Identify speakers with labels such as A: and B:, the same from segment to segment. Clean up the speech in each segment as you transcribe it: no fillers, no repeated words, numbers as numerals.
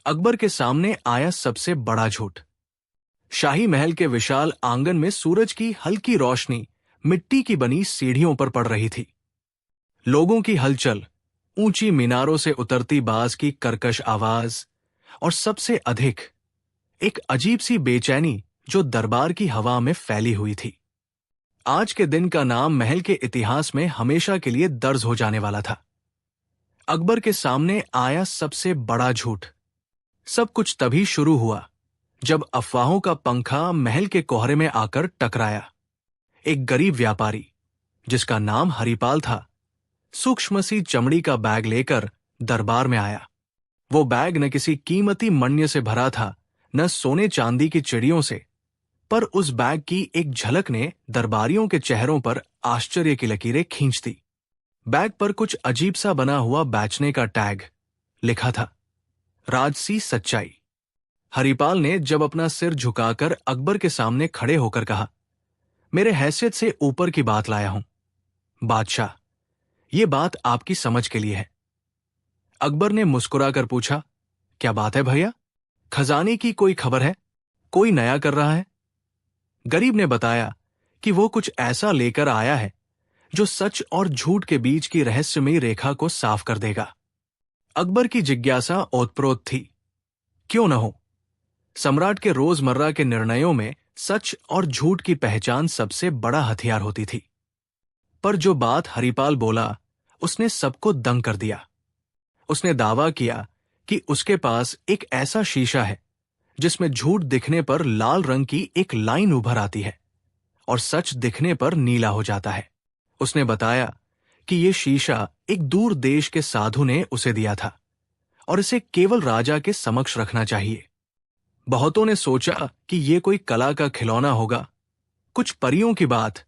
A: अकबर के सामने आया सबसे बड़ा झूठ। शाही महल के विशाल आंगन में सूरज की हल्की रोशनी मिट्टी की बनी सीढ़ियों पर पड़ रही थी। लोगों की हलचल, ऊंची मीनारों से उतरती बाज की कर्कश आवाज और सबसे अधिक एक अजीब सी बेचैनी जो दरबार की हवा में फैली हुई थी। आज के दिन का नाम महल के इतिहास में हमेशा के लिए दर्ज हो जाने वाला था। अकबर के सामने आया सबसे बड़ा झूठ। सब कुछ तभी शुरू हुआ जब अफवाहों का पंखा महल के कोहरे में आकर टकराया। एक गरीब व्यापारी जिसका नाम हरिपाल था, सूक्ष्म सी चमड़ी का बैग लेकर दरबार में आया। वो बैग न किसी कीमती मण्य से भरा था, न सोने चांदी की चिड़ियों से, पर उस बैग की एक झलक ने दरबारियों के चेहरों पर आश्चर्य की लकीरें खींच दी। बैग पर कुछ अजीब सा बना हुआ बेचने का टैग लिखा था, राजसी सच्चाई। हरिपाल ने जब अपना सिर झुकाकर अकबर के सामने खड़े होकर कहा, मेरे हैसियत से ऊपर की बात लाया हूं बादशाह, ये बात आपकी समझ के लिए है। अकबर ने मुस्कुराकर पूछा, क्या बात है भैया? खजाने की कोई खबर है? कोई नया कर रहा है? गरीब ने बताया कि वो कुछ ऐसा लेकर आया है जो सच और झूठ के बीच की रहस्यमयी रेखा को साफ कर देगा। अकबर की जिज्ञासा ओतप्रोत थी। क्यों न हो, सम्राट के रोजमर्रा के निर्णयों में सच और झूठ की पहचान सबसे बड़ा हथियार होती थी। पर जो बात हरिपाल बोला उसने सबको दंग कर दिया। उसने दावा किया कि उसके पास एक ऐसा शीशा है जिसमें झूठ दिखने पर लाल रंग की एक लाइन उभर आती है और सच दिखने पर नीला हो जाता है। उसने बताया कि यह शीशा एक दूर देश के साधु ने उसे दिया था और इसे केवल राजा के समक्ष रखना चाहिए। बहुतों ने सोचा कि यह कोई कला का खिलौना होगा, कुछ परियों की बात,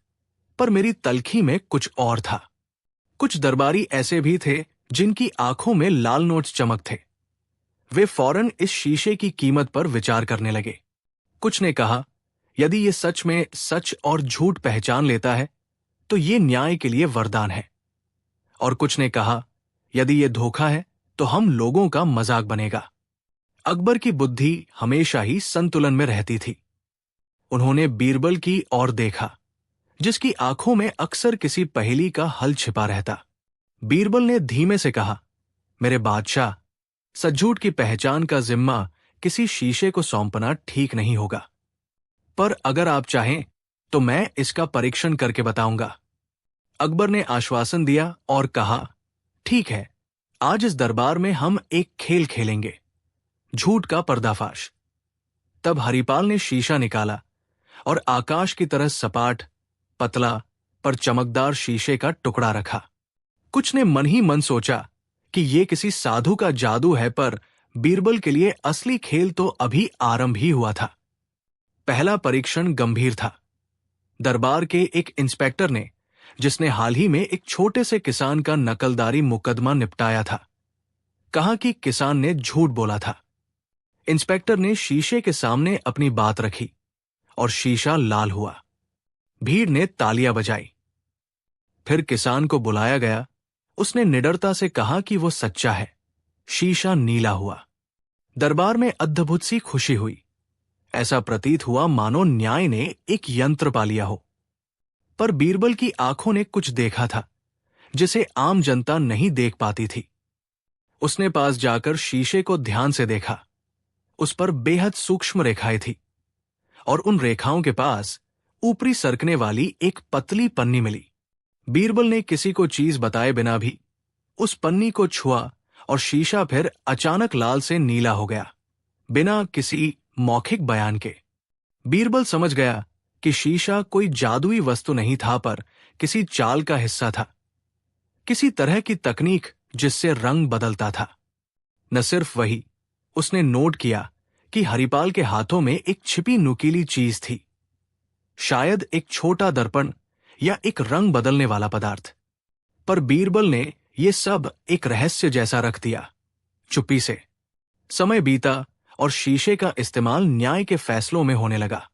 A: पर मेरी तलखी में कुछ और था। कुछ दरबारी ऐसे भी थे जिनकी आंखों में लाल नोट्स चमक थे। वे फौरन इस शीशे की कीमत पर विचार करने लगे। कुछ ने कहा, यदि ये सच में सच और झूठ पहचान लेता है तो ये न्याय के लिए वरदान है। और कुछ ने कहा, यदि ये धोखा है तो हम लोगों का मजाक बनेगा। अकबर की बुद्धि हमेशा ही संतुलन में रहती थी। उन्होंने बीरबल की ओर देखा, जिसकी आंखों में अक्सर किसी पहेली का हल छिपा रहता। बीरबल ने धीमे से कहा, मेरे बादशाह, सच झूठ की पहचान का जिम्मा किसी शीशे को सौंपना ठीक नहीं होगा, पर अगर आप चाहें तो मैं इसका परीक्षण करके बताऊंगा। अकबर ने आश्वासन दिया और कहा, ठीक है, आज इस दरबार में हम एक खेल खेलेंगे, झूठ का पर्दाफाश। तब हरिपाल ने शीशा निकाला और आकाश की तरह सपाट, पतला पर चमकदार शीशे का टुकड़ा रखा। कुछ ने मन ही मन सोचा कि यह किसी साधु का जादू है, पर बीरबल के लिए असली खेल तो अभी आरंभ ही हुआ था। पहला परीक्षण गंभीर था। दरबार के एक इंस्पेक्टर ने, जिसने हाल ही में एक छोटे से किसान का नकलदारी मुकदमा निपटाया था, कहा कि किसान ने झूठ बोला था। इंस्पेक्टर ने शीशे के सामने अपनी बात रखी और शीशा लाल हुआ। भीड़ ने तालियां बजाई। फिर किसान को बुलाया गया। उसने निडरता से कहा कि वो सच्चा है। शीशा नीला हुआ। दरबार में अद्भुत सी खुशी हुई। ऐसा प्रतीत हुआ मानो न्याय ने एक यंत्र पा लिया हो। पर बीरबल की आंखों ने कुछ देखा था जिसे आम जनता नहीं देख पाती थी। उसने पास जाकर शीशे को ध्यान से देखा। उस पर बेहद सूक्ष्म रेखाएं थी और उन रेखाओं के पास ऊपरी सरकने वाली एक पतली पन्नी मिली। बीरबल ने किसी को चीज बताए बिना भी उस पन्नी को छुआ और शीशा फिर अचानक लाल से नीला हो गया, बिना किसी मौखिक बयान के। बीरबल समझ गया कि शीशा कोई जादुई वस्तु नहीं था, पर किसी चाल का हिस्सा था, किसी तरह की तकनीक जिससे रंग बदलता था। न सिर्फ वही, उसने नोट किया कि हरिपाल के हाथों में एक छिपी नुकीली चीज थी, शायद एक छोटा दर्पण या एक रंग बदलने वाला पदार्थ। पर बीरबल ने यह सब एक रहस्य जैसा रख दिया, चुप्पी से। समय बीता और शीशे का इस्तेमाल न्याय के फैसलों में होने लगा।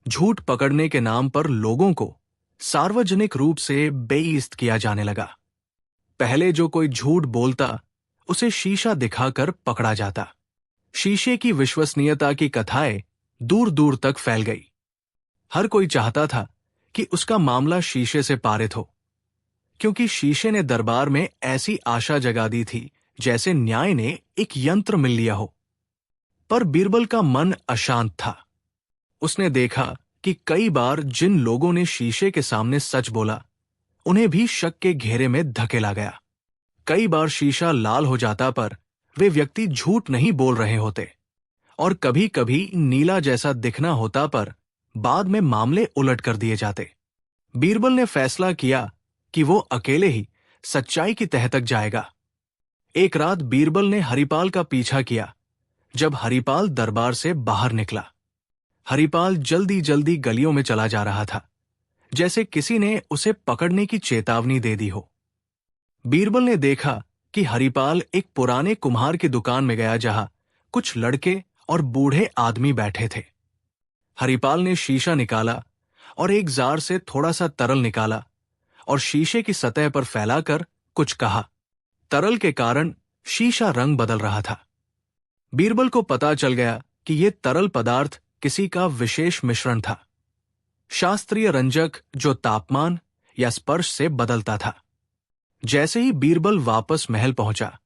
A: झूठ पकड़ने के नाम पर लोगों को सार्वजनिक रूप से बेइज्जत किया जाने लगा। पहले जो कोई झूठ बोलता उसे शीशा दिखाकर पकड़ा जाता। शीशे की विश्वसनीयता की कथाएं दूर दूर तक फैल गई। हर कोई चाहता था कि उसका मामला शीशे से पारित हो, क्योंकि शीशे ने दरबार में ऐसी आशा जगा दी थी जैसे न्याय ने एक यंत्र मिल लिया हो। पर बीरबल का मन अशांत था। उसने देखा कि कई बार जिन लोगों ने शीशे के सामने सच बोला, उन्हें भी शक के घेरे में धकेला गया। कई बार शीशा लाल हो जाता पर वे व्यक्ति झूठ नहीं बोल रहे होते, और कभी कभी नीला जैसा दिखना होता पर बाद में मामले उलट कर दिए जाते। बीरबल ने फैसला किया कि वो अकेले ही सच्चाई की तह तक जाएगा। एक रात बीरबल ने हरिपाल का पीछा किया। जब हरिपाल दरबार से बाहर निकला, हरिपाल जल्दी जल्दी गलियों में चला जा रहा था, जैसे किसी ने उसे पकड़ने की चेतावनी दे दी हो। बीरबल ने देखा कि हरिपाल एक पुराने कुम्हार की दुकान में गया जहां कुछ लड़के और बूढ़े आदमी बैठे थे। हरिपाल ने शीशा निकाला और एक जार से थोड़ा सा तरल निकाला और शीशे की सतह पर फैलाकर कुछ कहा। तरल के कारण शीशा रंग बदल रहा था। बीरबल को पता चल गया कि यह तरल पदार्थ किसी का विशेष मिश्रण था, शास्त्रीय रंजक जो तापमान या स्पर्श से बदलता था। जैसे ही बीरबल वापस महल पहुंचा,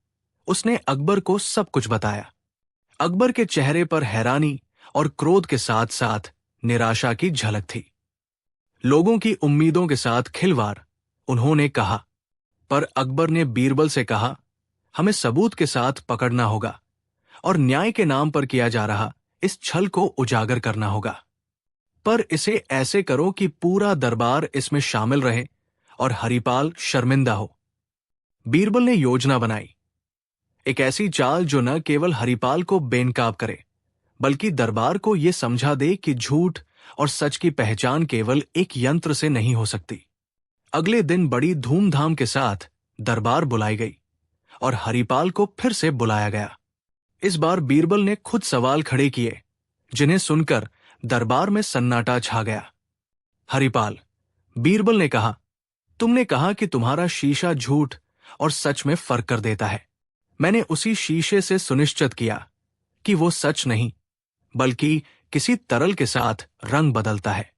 A: उसने अकबर को सब कुछ बताया। अकबर के चेहरे पर हैरानी और क्रोध के साथ साथ निराशा की झलक थी। लोगों की उम्मीदों के साथ खिलवाड़, उन्होंने कहा। पर अकबर ने बीरबल से कहा, हमें सबूत के साथ पकड़ना होगा और न्याय के नाम पर किया जा रहा इस छल को उजागर करना होगा। पर इसे ऐसे करो कि पूरा दरबार इसमें शामिल रहे और हरिपाल शर्मिंदा हो। बीरबल ने योजना बनाई, एक ऐसी चाल जो न केवल हरिपाल को बेनकाब करे, बल्कि दरबार को यह समझा दे कि झूठ और सच की पहचान केवल एक यंत्र से नहीं हो सकती। अगले दिन बड़ी धूमधाम के साथ दरबार बुलाई गई और हरिपाल को फिर से बुलाया गया। इस बार बीरबल ने खुद सवाल खड़े किए, जिन्हें सुनकर दरबार में सन्नाटा छा गया। हरिपाल, बीरबल ने कहा, तुमने कहा कि तुम्हारा शीशा झूठ और सच में फर्क कर देता है। मैंने उसी शीशे से सुनिश्चित किया कि वो सच नहीं, बल्कि किसी तरल के साथ रंग बदलता है।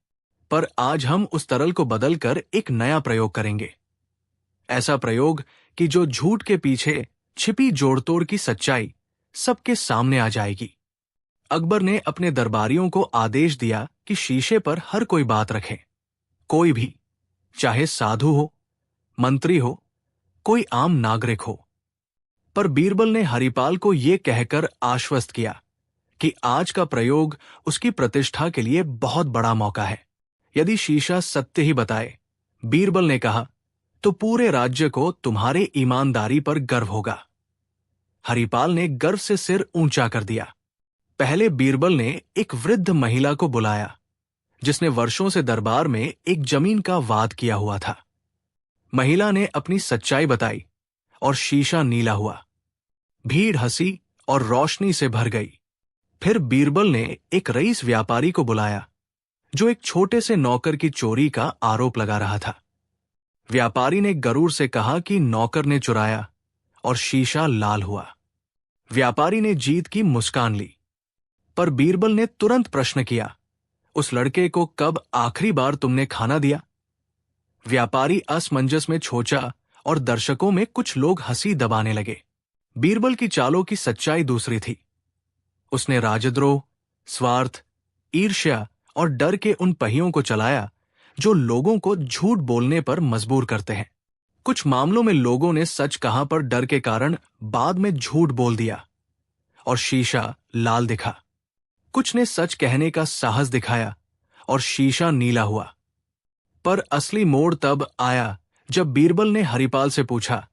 A: पर आज हम उस तरल को बदलकर एक नया प्रयोग करेंगे। ऐसा प्रयोग कि जो झूठ के पीछे छिपी जोड़तोड़ की सच्चाई सबके सामने आ जाएगी। अकबर ने अपने दरबारियों को आदेश दिया कि शीशे पर हर कोई बात रखे, कोई भी, चाहे साधु हो, मंत्री हो, कोई आम नागरिक हो। पर बीरबल ने हरिपाल को यह कहकर आश्वस्त किया कि आज का प्रयोग उसकी प्रतिष्ठा के लिए बहुत बड़ा मौका है। यदि शीशा सत्य ही बताए, बीरबल ने कहा, तो पूरे राज्य को तुम्हारे ईमानदारी पर गर्व होगा। हरिपाल ने गर्व से सिर ऊंचा कर दिया। पहले बीरबल ने एक वृद्ध महिला को बुलाया, जिसने वर्षों से दरबार में एक जमीन का वाद किया हुआ था। महिला ने अपनी सच्चाई बताई और शीशा नीला हुआ। भीड़ हंसी और रोशनी से भर गई। फिर बीरबल ने एक रईस व्यापारी को बुलाया, जो एक छोटे से नौकर की चोरी का आरोप लगा रहा था। व्यापारी ने गरूर से कहा कि नौकर ने चुराया और शीशा लाल हुआ। व्यापारी ने जीत की मुस्कान ली। पर बीरबल ने तुरंत प्रश्न किया, उस लड़के को कब आखिरी बार तुमने खाना दिया? व्यापारी असमंजस में छोचा और दर्शकों में कुछ लोग हंसी दबाने लगे। बीरबल की चालों की सच्चाई दूसरी थी। उसने राजद्रोह, स्वार्थ, ईर्ष्या और डर के उन पहियों को चलाया जो लोगों को झूठ बोलने पर मजबूर करते हैं। कुछ मामलों में लोगों ने सच कहा पर डर के कारण बाद में झूठ बोल दिया और शीशा लाल दिखा। कुछ ने सच कहने का साहस दिखाया और शीशा नीला हुआ। पर असली मोड़ तब आया जब बीरबल ने हरिपाल से पूछा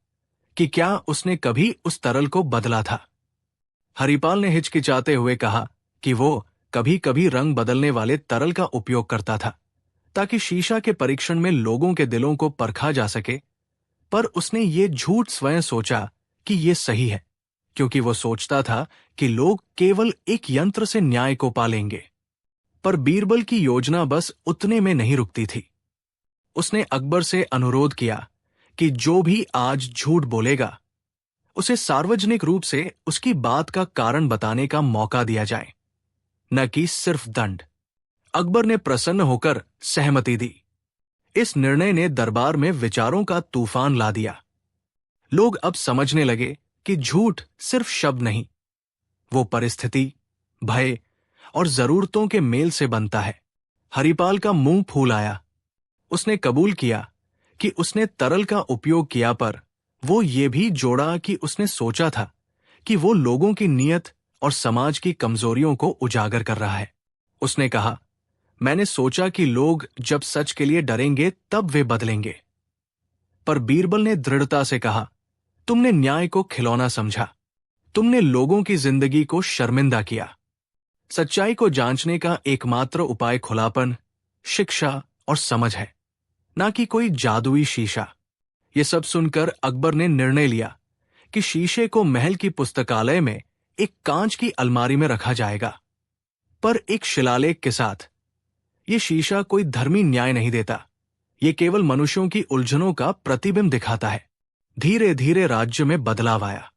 A: कि क्या उसने कभी उस तरल को बदला था। हरिपाल ने हिचकिचाते हुए कहा कि वो कभी कभी रंग बदलने वाले तरल का उपयोग करता था, ताकि शीशा के परीक्षण में लोगों के दिलों को परखा जा सके। पर उसने ये झूठ स्वयं सोचा कि ये सही है, क्योंकि वो सोचता था कि लोग केवल एक यंत्र से न्याय को पालेंगे। पर बीरबल की योजना बस उतने में नहीं रुकती थी। उसने अकबर से अनुरोध किया कि जो भी आज झूठ बोलेगा, उसे सार्वजनिक रूप से उसकी बात का कारण बताने का मौका दिया जाए, न कि सिर्फ दंड। अकबर ने प्रसन्न होकर सहमति दी। इस निर्णय ने दरबार में विचारों का तूफान ला दिया। लोग अब समझने लगे कि झूठ सिर्फ शब्द नहीं, वो परिस्थिति, भय और जरूरतों के मेल से बनता है। हरिपाल का मुंह फूल आया। उसने कबूल किया कि उसने तरल का उपयोग किया, पर वो ये भी जोड़ा कि उसने सोचा था कि वो लोगों की नीयत और समाज की कमजोरियों को उजागर कर रहा है। उसने कहा, मैंने सोचा कि लोग जब सच के लिए डरेंगे तब वे बदलेंगे। पर बीरबल ने दृढ़ता से कहा, तुमने न्याय को खिलौना समझा, तुमने लोगों की जिंदगी को शर्मिंदा किया। सच्चाई को जांचने का एकमात्र उपाय खुलापन, शिक्षा और समझ है, ना कि कोई जादुई शीशा। ये सब सुनकर अकबर ने निर्णय लिया कि शीशे को महल की पुस्तकालय में एक कांच की अलमारी में रखा जाएगा, पर एक शिलालेख के साथ। ये शीशा कोई धर्मी न्याय नहीं देता, ये केवल मनुष्यों की उलझनों का प्रतिबिंब दिखाता है। धीरे धीरे राज्य में बदलाव आया।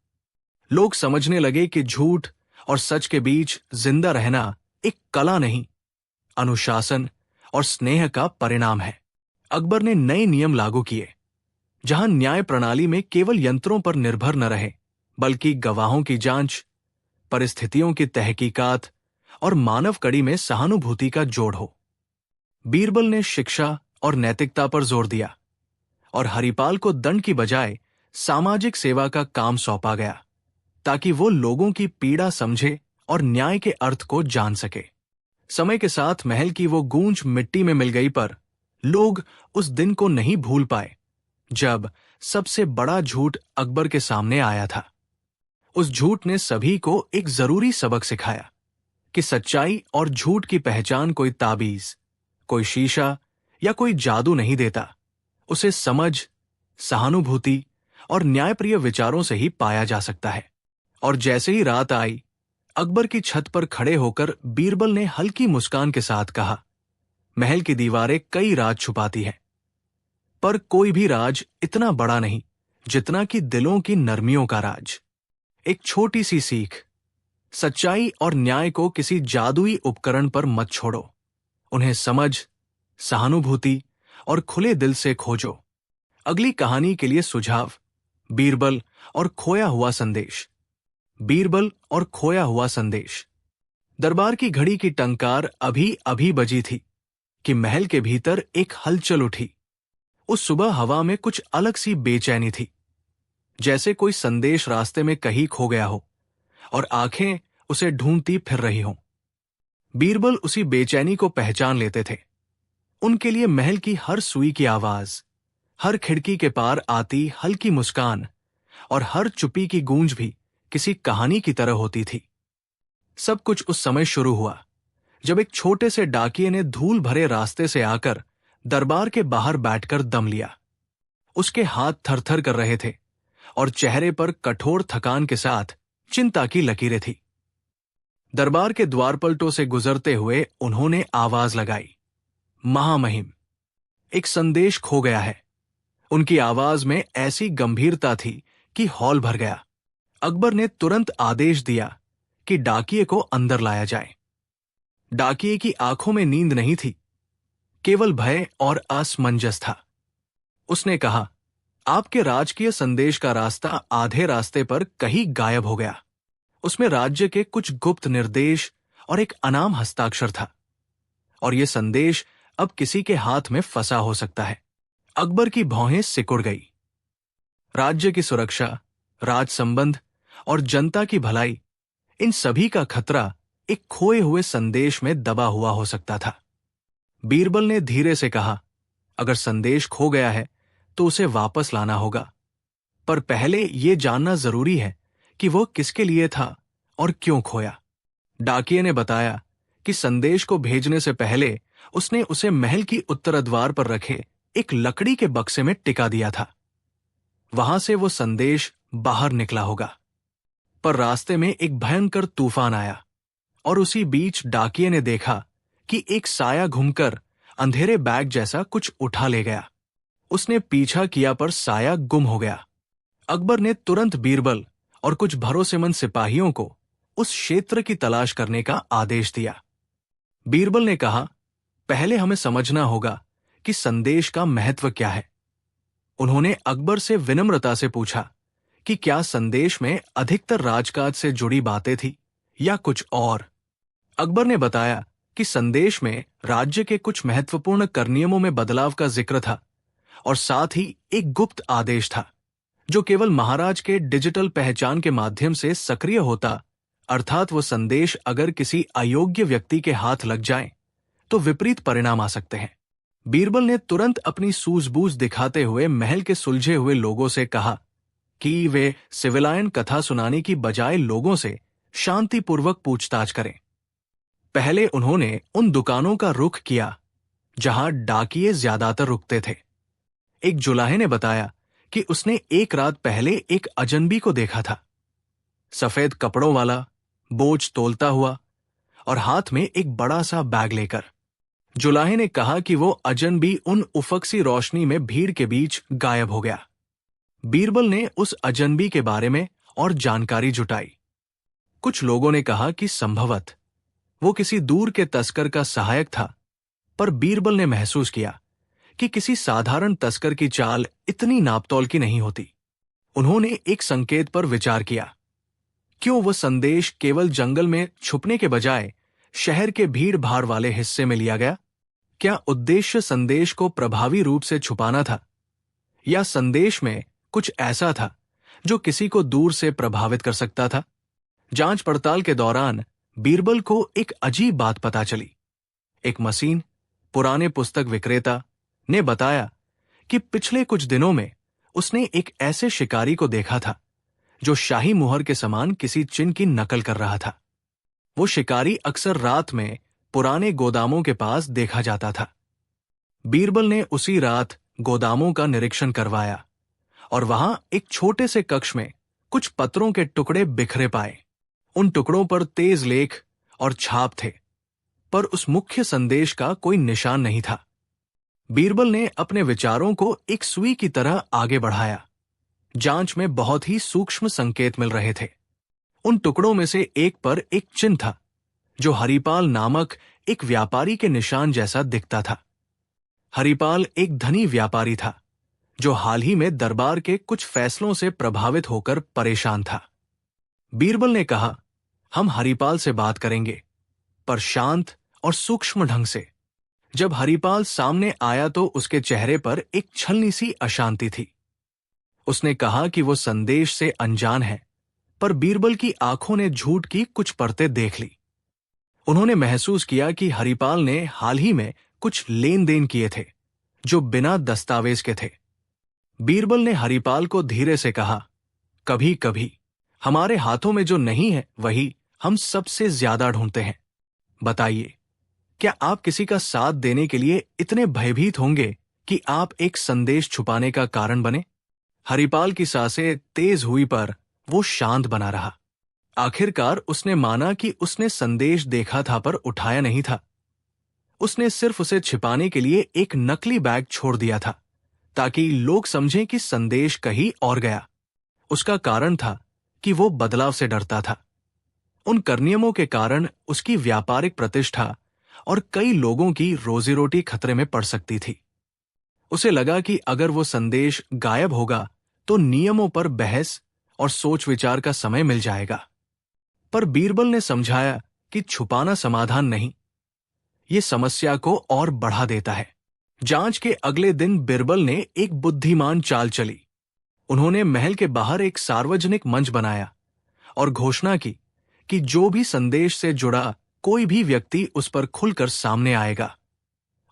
A: लोग समझने लगे कि झूठ और सच के बीच जिंदा रहना एक कला नहीं, अनुशासन और स्नेह का परिणाम है। अकबर ने नए नियम लागू किए, जहां न्याय प्रणाली में केवल यंत्रों पर निर्भर न रहे, बल्कि गवाहों की जांच, परिस्थितियों की तहकीकात और मानव कड़ी में सहानुभूति का जोड़ हो। बीरबल ने शिक्षा और नैतिकता पर जोर दिया, और हरिपाल को दंड की बजाय सामाजिक सेवा का काम सौंपा गया, ताकि वो लोगों की पीड़ा समझे और न्याय के अर्थ को जान सके। समय के साथ महल की वो गूंज मिट्टी में मिल गई, पर लोग उस दिन को नहीं भूल पाए जब सबसे बड़ा झूठ अकबर के सामने आया था। उस झूठ ने सभी को एक जरूरी सबक सिखाया कि सच्चाई और झूठ की पहचान कोई ताबीज, कोई शीशा या कोई जादू नहीं देता। उसे समझ, सहानुभूति और न्यायप्रिय विचारों से ही पाया जा सकता है। और जैसे ही रात आई, अकबर की छत पर खड़े होकर बीरबल ने हल्की मुस्कान के साथ कहा, महल की दीवारें कई राज छुपाती हैं, पर कोई भी राज इतना बड़ा नहीं जितना कि दिलों की नरमियों का राज। एक छोटी सी सीख, सच्चाई और न्याय को किसी जादुई उपकरण पर मत छोड़ो। उन्हें समझ, सहानुभूति और खुले दिल से खोजो। अगली कहानी के लिए सुझाव, बीरबल और खोया हुआ संदेश। बीरबल और खोया हुआ संदेश। दरबार की घड़ी की टंकार अभी अभी बजी थी कि महल के भीतर एक हलचल उठी। उस सुबह हवा में कुछ अलग सी बेचैनी थी, जैसे कोई संदेश रास्ते में कहीं खो गया हो और आंखें उसे ढूंढती फिर रही हों। बीरबल उसी बेचैनी को पहचान लेते थे। उनके लिए महल की हर सुई की आवाज, हर खिड़की के पार आती हल्की मुस्कान और हर चुप्पी की गूंज भी किसी कहानी की तरह होती थी। सब कुछ उस समय शुरू हुआ जब एक छोटे से डाकिये ने धूल भरे रास्ते से आकर दरबार के बाहर बैठकर दम लिया। उसके हाथ थरथर कर रहे थे और चेहरे पर कठोर थकान के साथ चिंता की लकीरें थी। दरबार के द्वारपलटों से गुजरते हुए उन्होंने आवाज लगाई, महामहिम, एक संदेश खो गया है। उनकी आवाज में ऐसी गंभीरता थी कि हॉल भर गया। अकबर ने तुरंत आदेश दिया कि डाकिये को अंदर लाया जाए। डाकिये की आंखों में नींद नहीं थी, केवल भय और असमंजस था। उसने कहा, आपके राजकीय संदेश का रास्ता आधे रास्ते पर कहीं गायब हो गया। उसमें राज्य के कुछ गुप्त निर्देश और एक अनाम हस्ताक्षर था, और यह संदेश अब किसी के हाथ में फंसा हो सकता है। अकबर की भौहें सिकुड़ गई। राज्य की सुरक्षा, राज संबंध और जनता की भलाई, इन सभी का खतरा एक खोए हुए संदेश में दबा हुआ हो सकता था। बीरबल ने धीरे से कहा, अगर संदेश खो गया है तो उसे वापस लाना होगा, पर पहले यह जानना जरूरी है कि वो किसके लिए था और क्यों खोया। डाकिये ने बताया कि संदेश को भेजने से पहले उसने उसे महल की उत्तरद्वार पर रखे एक लकड़ी के बक्से में टिका दिया था। वहां से वो संदेश बाहर निकला होगा। पर रास्ते में एक भयंकर तूफान आया, और उसी बीच डाकिये ने देखा कि एक साया घूमकर अंधेरे बैग जैसा कुछ उठा ले गया। उसने पीछा किया, पर साया गुम हो गया। अकबर ने तुरंत बीरबल और कुछ भरोसेमंद सिपाहियों को उस क्षेत्र की तलाश करने का आदेश दिया। बीरबल ने कहा, पहले हमें समझना होगा कि संदेश का महत्व क्या है। उन्होंने अकबर से विनम्रता से पूछा कि क्या संदेश में अधिकतर राजकाज से जुड़ी बातें थी या कुछ और। अकबर ने बताया कि संदेश में राज्य के कुछ महत्वपूर्ण कर नियमों में बदलाव का जिक्र था और साथ ही एक गुप्त आदेश था जो केवल महाराज के डिजिटल पहचान के माध्यम से सक्रिय होता, अर्थात वो संदेश अगर किसी अयोग्य व्यक्ति के हाथ लग जाए तो विपरीत परिणाम आ सकते हैं। बीरबल ने तुरंत अपनी सूझबूझ दिखाते हुए महल के सुलझे हुए लोगों से कहा कि वे सिविलायन कथा सुनाने की बजाय लोगों से शांतिपूर्वक पूछताछ करें। पहले उन्होंने उन दुकानों का रुख किया जहां डाकिये ज्यादातर रुकते थे। एक जुलाहे ने बताया कि उसने एक रात पहले एक अजनबी को देखा था, सफेद कपड़ों वाला, बोझ तोलता हुआ और हाथ में एक बड़ा सा बैग लेकर। जुलाहे ने कहा कि वो अजनबी उन उफक सी रोशनी में भीड़ के बीच गायब हो गया। बीरबल ने उस अजनबी के बारे में और जानकारी जुटाई। कुछ लोगों ने कहा कि संभवत वो किसी दूर के तस्कर का सहायक था, पर बीरबल ने महसूस किया कि किसी साधारण तस्कर की चाल इतनी नापतोल की नहीं होती। उन्होंने एक संकेत पर विचार किया। क्यों वो संदेश केवल जंगल में छुपने के बजाय शहर के भीड़ भाड़ वाले हिस्से में लिया गया? क्या उद्देश्य संदेश को प्रभावी रूप से छुपाना था, या संदेश में कुछ ऐसा था जो किसी को दूर से प्रभावित कर सकता था? जांच पड़ताल के दौरान बीरबल को एक अजीब बात पता चली। एक मशीन, पुराने पुस्तक विक्रेता, ने बताया कि पिछले कुछ दिनों में उसने एक ऐसे शिकारी को देखा था जो शाही मुहर के समान किसी चिन्ह की नकल कर रहा था। वो शिकारी अक्सर रात में पुराने गोदामों के पास देखा जाता था। बीरबल ने उसी रात गोदामों का निरीक्षण करवाया और वहां एक छोटे से कक्ष में कुछ पत्रों के टुकड़े बिखरे पाए। उन टुकड़ों पर तेज लेख और छाप थे, पर उस मुख्य संदेश का कोई निशान नहीं था। बीरबल ने अपने विचारों को एक सुई की तरह आगे बढ़ाया। जांच में बहुत ही सूक्ष्म संकेत मिल रहे थे। उन टुकड़ों में से एक पर एक चिन्ह था जो हरिपाल नामक एक व्यापारी के निशान जैसा दिखता था। हरिपाल एक धनी व्यापारी था जो हाल ही में दरबार के कुछ फैसलों से प्रभावित होकर परेशान था। बीरबल ने कहा, हम हरिपाल से बात करेंगे, पर शांत और सूक्ष्म ढंग से। जब हरिपाल सामने आया तो उसके चेहरे पर एक छलनी सी अशांति थी। उसने कहा कि वो संदेश से अनजान है, पर बीरबल की आंखों ने झूठ की कुछ परतें देख ली। उन्होंने महसूस किया कि हरिपाल ने हाल ही में कुछ लेन देन किए थे जो बिना दस्तावेज के थे। बीरबल ने हरिपाल को धीरे से कहा, कभी कभी हमारे हाथों में जो नहीं है वही हम सबसे ज्यादा ढूंढते हैं। बताइए, क्या आप किसी का साथ देने के लिए इतने भयभीत होंगे कि आप एक संदेश छुपाने का कारण बने? हरिपाल की सांसें तेज हुई, पर वो शांत बना रहा। आखिरकार उसने माना कि उसने संदेश देखा था पर उठाया नहीं था। उसने सिर्फ उसे छिपाने के लिए एक नकली बैग छोड़ दिया था ताकि लोग समझें कि संदेश कहीं और गया। उसका कारण था कि वो बदलाव से डरता था। उन करनियमों के कारण उसकी व्यापारिक प्रतिष्ठा और कई लोगों की रोजी रोटी खतरे में पड़ सकती थी। उसे लगा कि अगर वो संदेश गायब होगा तो नियमों पर बहस और सोच विचार का समय मिल जाएगा। पर बीरबल ने समझाया कि छुपाना समाधान नहीं, ये समस्या को और बढ़ा देता है। जांच के अगले दिन बीरबल ने एक बुद्धिमान चाल चली। उन्होंने महल के बाहर एक सार्वजनिक मंच बनाया और घोषणा की कि जो भी संदेश से जुड़ा कोई भी व्यक्ति उस पर खुलकर सामने आएगा,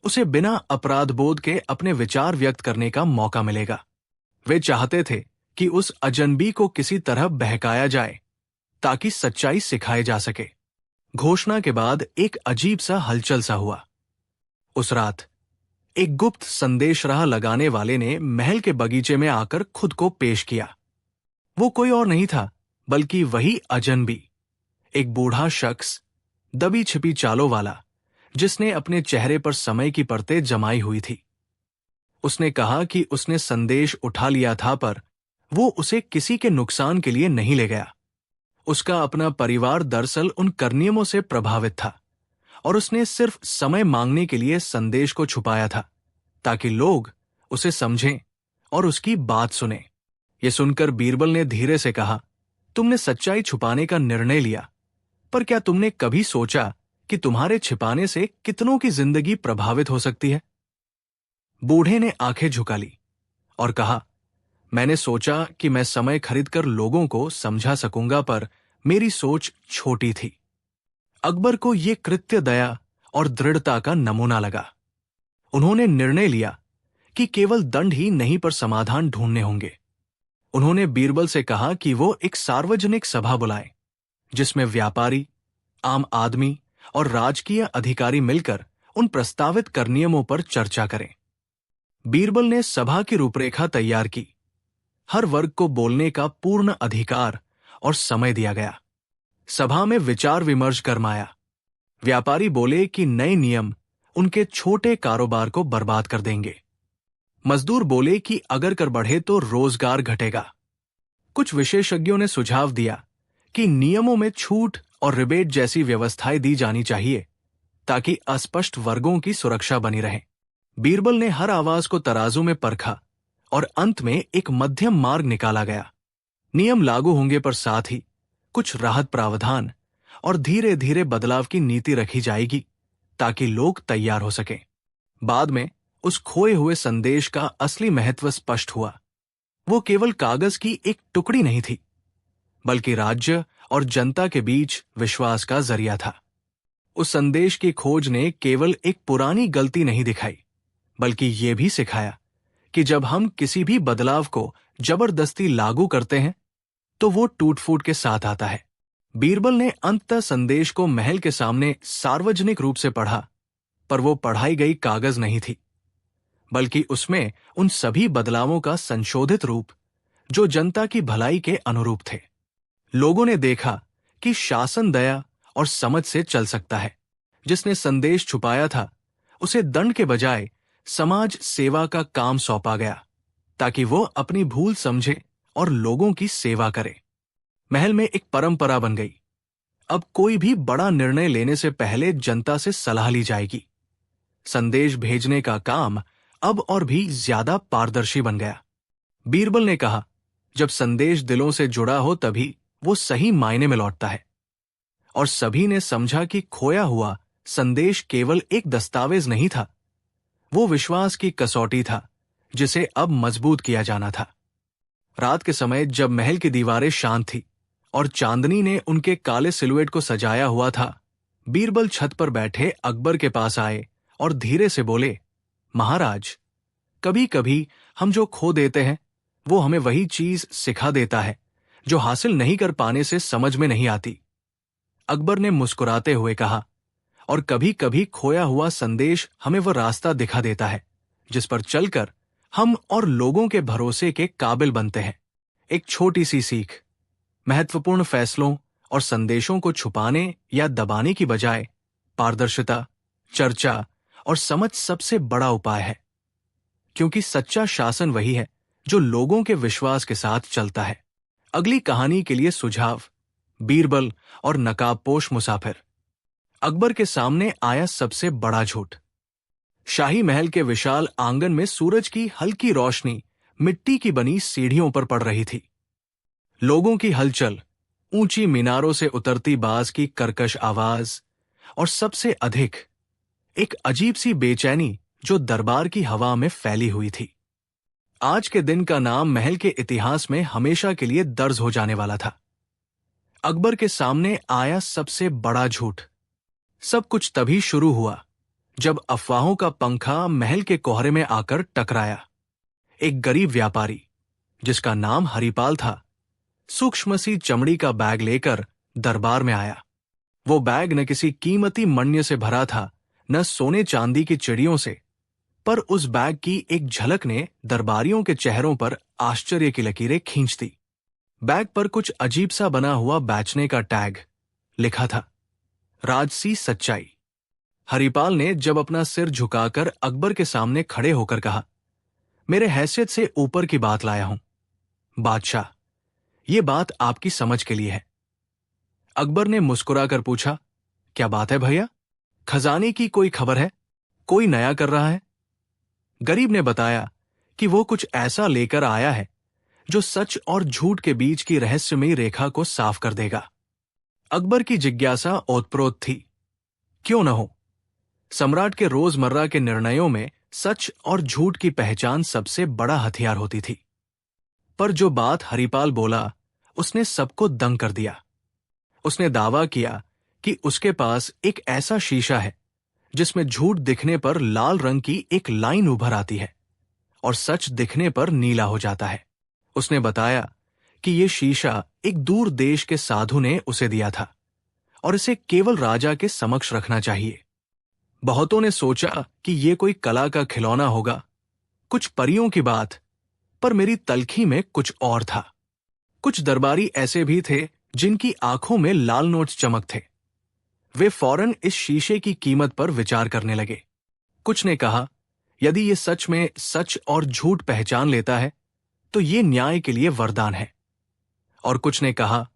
A: उसे बिना अपराध बोध के अपने विचार व्यक्त करने का मौका मिलेगा। वे चाहते थे कि उस अजनबी को किसी तरह बहकाया जाए ताकि सच्चाई सिखाई जा सके। घोषणा के बाद एक अजीब सा हलचल सा हुआ। उस रात एक गुप्त संदेशराह लगाने वाले ने महल के बगीचे में आकर खुद को पेश किया। वो कोई और नहीं था बल्कि वही अजनबी, एक बूढ़ा शख्स, दबी छिपी चालों वाला, जिसने अपने चेहरे पर समय की परतें जमाई हुई थी। उसने कहा कि उसने संदेश उठा लिया था, पर वो उसे किसी के नुकसान के लिए नहीं ले गया। उसका अपना परिवार दरअसल उन करनियमों से प्रभावित था और उसने सिर्फ समय मांगने के लिए संदेश को छुपाया था ताकि लोग उसे समझें और उसकी बात सुने। ये सुनकर बीरबल ने धीरे से कहा, तुमने सच्चाई छुपाने का निर्णय लिया, पर क्या तुमने कभी सोचा कि तुम्हारे छिपाने से कितनों की जिंदगी प्रभावित हो सकती है? बूढ़े ने आंखें झुका ली और कहा, मैंने सोचा कि मैं समय खरीदकर लोगों को समझा सकूंगा, पर मेरी सोच छोटी थी। अकबर को यह कृत्य दया और दृढ़ता का नमूना लगा। उन्होंने निर्णय लिया कि केवल दंड ही नहीं पर समाधान ढूंढने होंगे। उन्होंने बीरबल से कहा कि वो एक सार्वजनिक सभा बुलाए जिसमें व्यापारी, आम आदमी और राजकीय अधिकारी मिलकर उन प्रस्तावित करनियमों पर चर्चा करें। बीरबल ने सभा की रूपरेखा तैयार की। हर वर्ग को बोलने का पूर्ण अधिकार और समय दिया गया। सभा में विचार विमर्श गरमाया। व्यापारी बोले कि नए नियम उनके छोटे कारोबार को बर्बाद कर देंगे। मजदूर बोले कि अगर कर बढ़े तो रोजगार घटेगा। कुछ विशेषज्ञों ने सुझाव दिया कि नियमों में छूट और रिबेट जैसी व्यवस्थाएं दी जानी चाहिए ताकि अस्पष्ट वर्गों की सुरक्षा बनी रहे। बीरबल ने हर आवाज को तराजू में परखा और अंत में एक मध्यम मार्ग निकाला गया। नियम लागू होंगे पर साथ ही कुछ राहत प्रावधान और धीरे धीरे बदलाव की नीति रखी जाएगी ताकि लोग तैयार हो सकें। बाद में उस खोए हुए संदेश का असली महत्व स्पष्ट हुआ। वो केवल कागज की एक टुकड़ी नहीं थी, बल्कि राज्य और जनता के बीच विश्वास का जरिया था। उस संदेश की खोज ने केवल एक पुरानी गलती नहीं दिखाई, बल्कि ये भी सिखाया कि जब हम किसी भी बदलाव को जबरदस्ती लागू करते हैं तो वो टूट फूट के साथ आता है। बीरबल ने अंततः संदेश को महल के सामने सार्वजनिक रूप से पढ़ा, पर वो पढ़ाई गई कागज नहीं थी, बल्कि उसमें उन सभी बदलावों का संशोधित रूप जो जनता की भलाई के अनुरूप थे। लोगों ने देखा कि शासन दया और समझ से चल सकता है। जिसने संदेश छुपाया था उसे दंड के बजाय समाज सेवा का काम सौंपा गया ताकि वो अपनी भूल समझे और लोगों की सेवा करे। महल में एक परंपरा बन गई। अब कोई भी बड़ा निर्णय लेने से पहले जनता से सलाह ली जाएगी। संदेश भेजने का काम अब और भी ज्यादा पारदर्शी बन गया। बीरबल ने कहा, जब संदेश दिलों से जुड़ा हो तभी वो सही मायने में लौटता है। और सभी ने समझा कि खोया हुआ संदेश केवल एक दस्तावेज नहीं था, वो विश्वास की कसौटी था जिसे अब मजबूत किया जाना था। रात के समय जब महल की दीवारें शांत थी और चांदनी ने उनके काले सिलुएट को सजाया हुआ था, बीरबल छत पर बैठे अकबर के पास आए और धीरे से बोले, महाराज, कभी कभी हम जो खो देते हैं वो हमें वही चीज सिखा देता है जो हासिल नहीं कर पाने से समझ में नहीं आती। अकबर ने मुस्कुराते हुए कहा, और कभी कभी खोया हुआ संदेश हमें वह रास्ता दिखा देता है जिस पर चलकर हम और लोगों के भरोसे के काबिल बनते हैं। एक छोटी सी सीख, महत्वपूर्ण फैसलों और संदेशों को छुपाने या दबाने की बजाय पारदर्शिता, चर्चा और समझ सबसे बड़ा उपाय है, क्योंकि सच्चा शासन वही है जो लोगों के विश्वास के साथ चलता है। अगली कहानी के लिए सुझाव, बीरबल और नकाबपोश मुसाफिर। अकबर के सामने आया सबसे बड़ा झूठ। शाही महल के विशाल आंगन में सूरज की हल्की रोशनी मिट्टी की बनी सीढ़ियों पर पड़ रही थी। लोगों की हलचल, ऊंची मीनारों से उतरती बाज की कर्कश आवाज और सबसे अधिक एक अजीब सी बेचैनी जो दरबार की हवा में फैली हुई थी। आज के दिन का नाम महल के इतिहास में हमेशा के लिए दर्ज हो जाने वाला था। अकबर के सामने आया सबसे बड़ा झूठ। सब कुछ तभी शुरू हुआ जब अफवाहों का पंखा महल के कोहरे में आकर टकराया। एक गरीब व्यापारी जिसका नाम हरिपाल था, सूक्ष्म सी चमड़ी का बैग लेकर दरबार में आया। वो बैग न किसी कीमती मण्य से भरा था, न सोने चांदी की चिड़ियों से, पर उस बैग की एक झलक ने दरबारियों के चेहरों पर आश्चर्य की लकीरें खींच दी। बैग पर कुछ अजीब सा बना हुआ बेचने का टैग लिखा था, राजसी सच्चाई। हरिपाल ने जब अपना सिर झुकाकर अकबर के सामने खड़े होकर कहा, मेरे हैसियत से ऊपर की बात लाया हूं। बादशाह, ये बात आपकी समझ के लिए है। अकबर ने मुस्कुराकर पूछा, क्या बात है भैया? खजाने की कोई खबर है? कोई नया कर रहा है? गरीब ने बताया कि वो कुछ ऐसा लेकर आया है जो सच और झूठ के बीच की रहस्यमयी रेखा को साफ कर देगा। अकबर की जिज्ञासा ओतप्रोत थी। क्यों न हो, सम्राट के रोजमर्रा के निर्णयों में सच और झूठ की पहचान सबसे बड़ा हथियार होती थी। पर जो बात हरिपाल बोला, उसने सबको दंग कर दिया। उसने दावा किया कि उसके पास एक ऐसा शीशा है जिसमें झूठ दिखने पर लाल रंग की एक लाइन उभर आती है और सच दिखने पर नीला हो जाता है। उसने बताया कि यह शीशा एक दूर देश के साधु ने उसे दिया था और इसे केवल राजा के समक्ष रखना चाहिए। बहुतों ने सोचा कि यह कोई कला का खिलौना होगा, कुछ परियों की बात, पर मेरी तलखी में कुछ और था। कुछ दरबारी ऐसे भी थे जिनकी आंखों में लाल नोट्स चमक थे। वे फौरन इस शीशे की कीमत पर विचार करने लगे। कुछ ने कहा, यदि ये सच में सच और झूठ पहचान लेता है तो ये न्याय के लिए वरदान है। और कुछ ने कहा,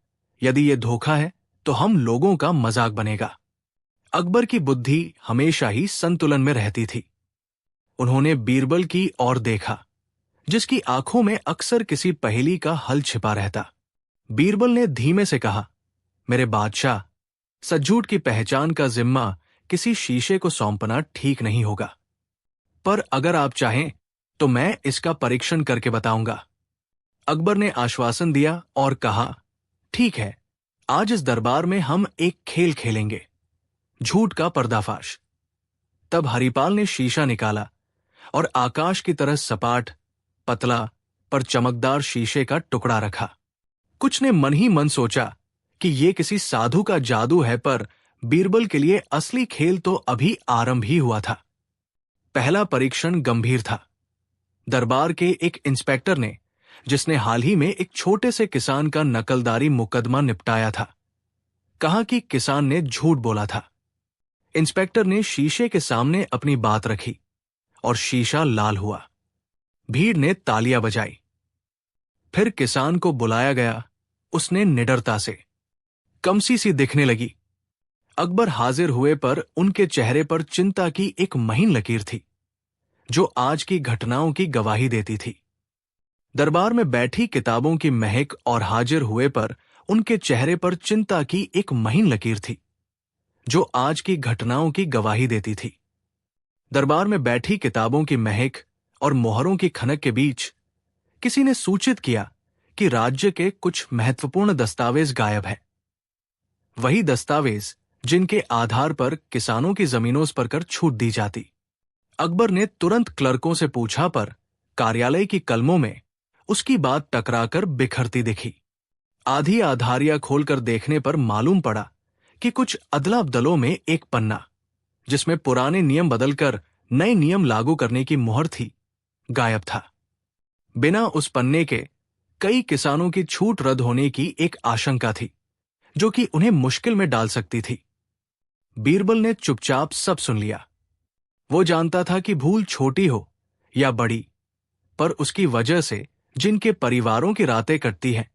A: यदि ये धोखा है तो हम लोगों का मजाक बनेगा। अकबर की बुद्धि हमेशा ही संतुलन में रहती थी। उन्होंने बीरबल की ओर देखा, जिसकी आंखों में अक्सर किसी पहेली का हल छिपा रहता। बीरबल ने धीमे से कहा, मेरे बादशाह, सच-झूठ की पहचान का जिम्मा किसी शीशे को सौंपना ठीक नहीं होगा, पर अगर आप चाहें तो मैं इसका परीक्षण करके बताऊंगा। अकबर ने आश्वासन दिया और कहा, ठीक है, आज इस दरबार में हम एक खेल खेलेंगे, झूठ का पर्दाफाश। तब हरिपाल ने शीशा निकाला और आकाश की तरह सपाट, पतला पर चमकदार शीशे का टुकड़ा रखा। कुछ ने मन ही मन सोचा कि यह किसी साधु का जादू है, पर बीरबल के लिए असली खेल तो अभी आरंभ ही हुआ था। पहला परीक्षण गंभीर था। दरबार के एक इंस्पेक्टर ने, जिसने हाल ही में एक छोटे से किसान का नकलदारी मुकदमा निपटाया था, कहा कि किसान ने झूठ बोला था। इंस्पेक्टर ने शीशे के सामने अपनी बात रखी और शीशा लाल हुआ। भीड़ ने तालियां बजाई। फिर किसान को बुलाया गया। उसने निडरता से, कमसी सी दिखने लगी। अकबर हाजिर हुए पर उनके चेहरे पर चिंता की एक महीन लकीर थी, जो आज की घटनाओं की गवाही देती थी। दरबार में बैठी किताबों की महक और हाजिर हुए पर उनके चेहरे पर चिंता की एक महीन लकीर थी, जो आज की घटनाओं की गवाही देती थी। दरबार में बैठी किताबों की महक और मोहरों की खनक के बीच किसी ने सूचित किया कि राज्य के कुछ महत्वपूर्ण दस्तावेज गायब हैं। वही दस्तावेज जिनके आधार पर किसानों की जमीनों पर कर छूट दी जाती। अकबर ने तुरंत क्लर्कों से पूछा, पर कार्यालय की कलमों में उसकी बात टकराकर बिखरती दिखी। आधी आधारियां खोलकर देखने पर मालूम पड़ा कि कुछ अदला-बदलों में एक पन्ना, जिसमें पुराने नियम बदलकर नए नियम लागू करने की मुहर थी, गायब था। बिना उस पन्ने के कई किसानों की छूट रद्द होने की एक आशंका थी, जो कि उन्हें मुश्किल में डाल सकती थी। बीरबल ने चुपचाप सब सुन लिया। वो जानता था कि भूल छोटी हो या बड़ी, पर उसकी वजह से जिनके परिवारों की रातें कटती हैं,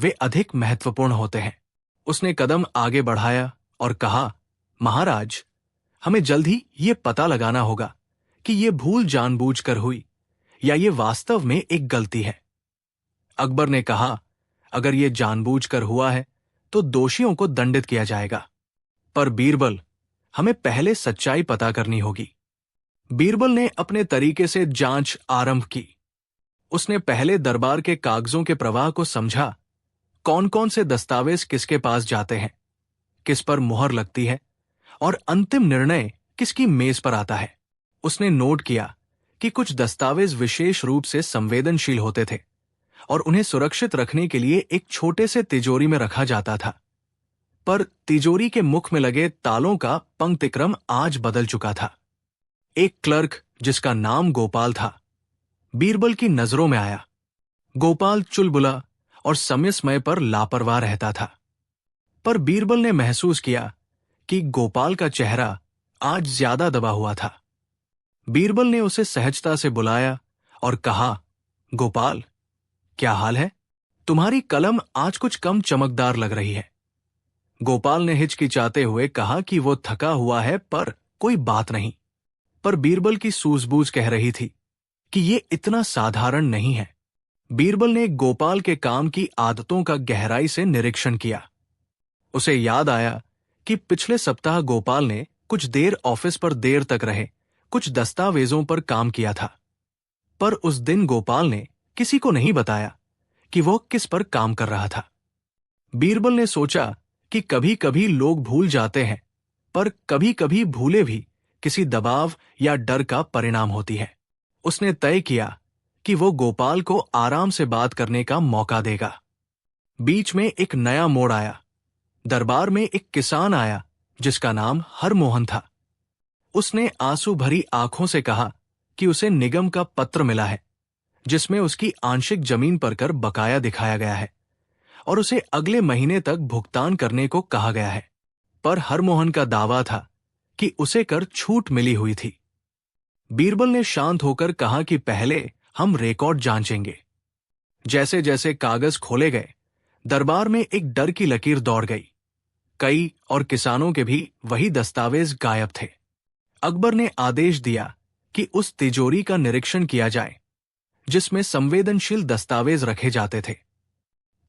A: वे अधिक महत्वपूर्ण होते हैं। उसने कदम आगे बढ़ाया और कहा, महाराज, हमें जल्द ही ये पता लगाना होगा कि ये भूल जानबूझकर हुई या ये वास्तव में एक गलती है। अकबर ने कहा, अगर ये जानबूझकर हुआ है तो दोषियों को दंडित किया जाएगा, पर बीरबल, हमें पहले सच्चाई पता करनी होगी। बीरबल ने अपने तरीके से जांच आरंभ की। उसने पहले दरबार के कागजों के प्रवाह को समझा, कौन कौन से दस्तावेज किसके पास जाते हैं, किस पर मुहर लगती है और अंतिम निर्णय किसकी मेज पर आता है। उसने नोट किया कि कुछ दस्तावेज विशेष रूप से संवेदनशील होते थे और उन्हें सुरक्षित रखने के लिए एक छोटे से तिजोरी में रखा जाता था, पर तिजोरी के मुख में लगे तालों का पंक्तिक्रम आज बदल चुका था। एक क्लर्क, जिसका नाम गोपाल था, बीरबल की नजरों में आया। गोपाल चुलबुला और समय समय पर लापरवाह रहता था, पर बीरबल ने महसूस किया कि गोपाल का चेहरा आज ज्यादा दबा हुआ था। बीरबल ने उसे सहजता से बुलाया और कहा, गोपाल, क्या हाल है? तुम्हारी कलम आज कुछ कम चमकदार लग रही है। गोपाल ने हिचकिचाते हुए कहा कि वो थका हुआ है, पर कोई बात नहीं। पर बीरबल की सूझबूझ कह रही थी कि ये इतना साधारण नहीं है। बीरबल ने गोपाल के काम की आदतों का गहराई से निरीक्षण किया। उसे याद आया कि पिछले सप्ताह गोपाल ने कुछ देर ऑफिस पर देर तक रहे कुछ दस्तावेजों पर काम किया था। पर उस दिन गोपाल ने किसी को नहीं बताया कि वो किस पर काम कर रहा था। बीरबल ने सोचा कि कभी कभी लोग भूल जाते हैं, पर कभी कभी भूले भी किसी दबाव या डर का परिणाम होती है। उसने तय किया कि वो गोपाल को आराम से बात करने का मौका देगा। बीच में एक नया मोड़ आया। दरबार में एक किसान आया जिसका नाम हरमोहन था। उसने आंसू भरी आंखों से कहा कि उसे निगम का पत्र मिला है जिसमें उसकी आंशिक जमीन पर कर बकाया दिखाया गया है और उसे अगले महीने तक भुगतान करने को कहा गया है। पर हरमोहन का दावा था कि उसे कर छूट मिली हुई थी। बीरबल ने शांत होकर कहा कि पहले हम रिकॉर्ड जांचेंगे। जैसे जैसे कागज खोले गए, दरबार में एक डर की लकीर दौड़ गई। कई और किसानों के भी वही दस्तावेज गायब थे। अकबर ने आदेश दिया कि उस तिजोरी का निरीक्षण किया जाए जिसमें संवेदनशील दस्तावेज रखे जाते थे।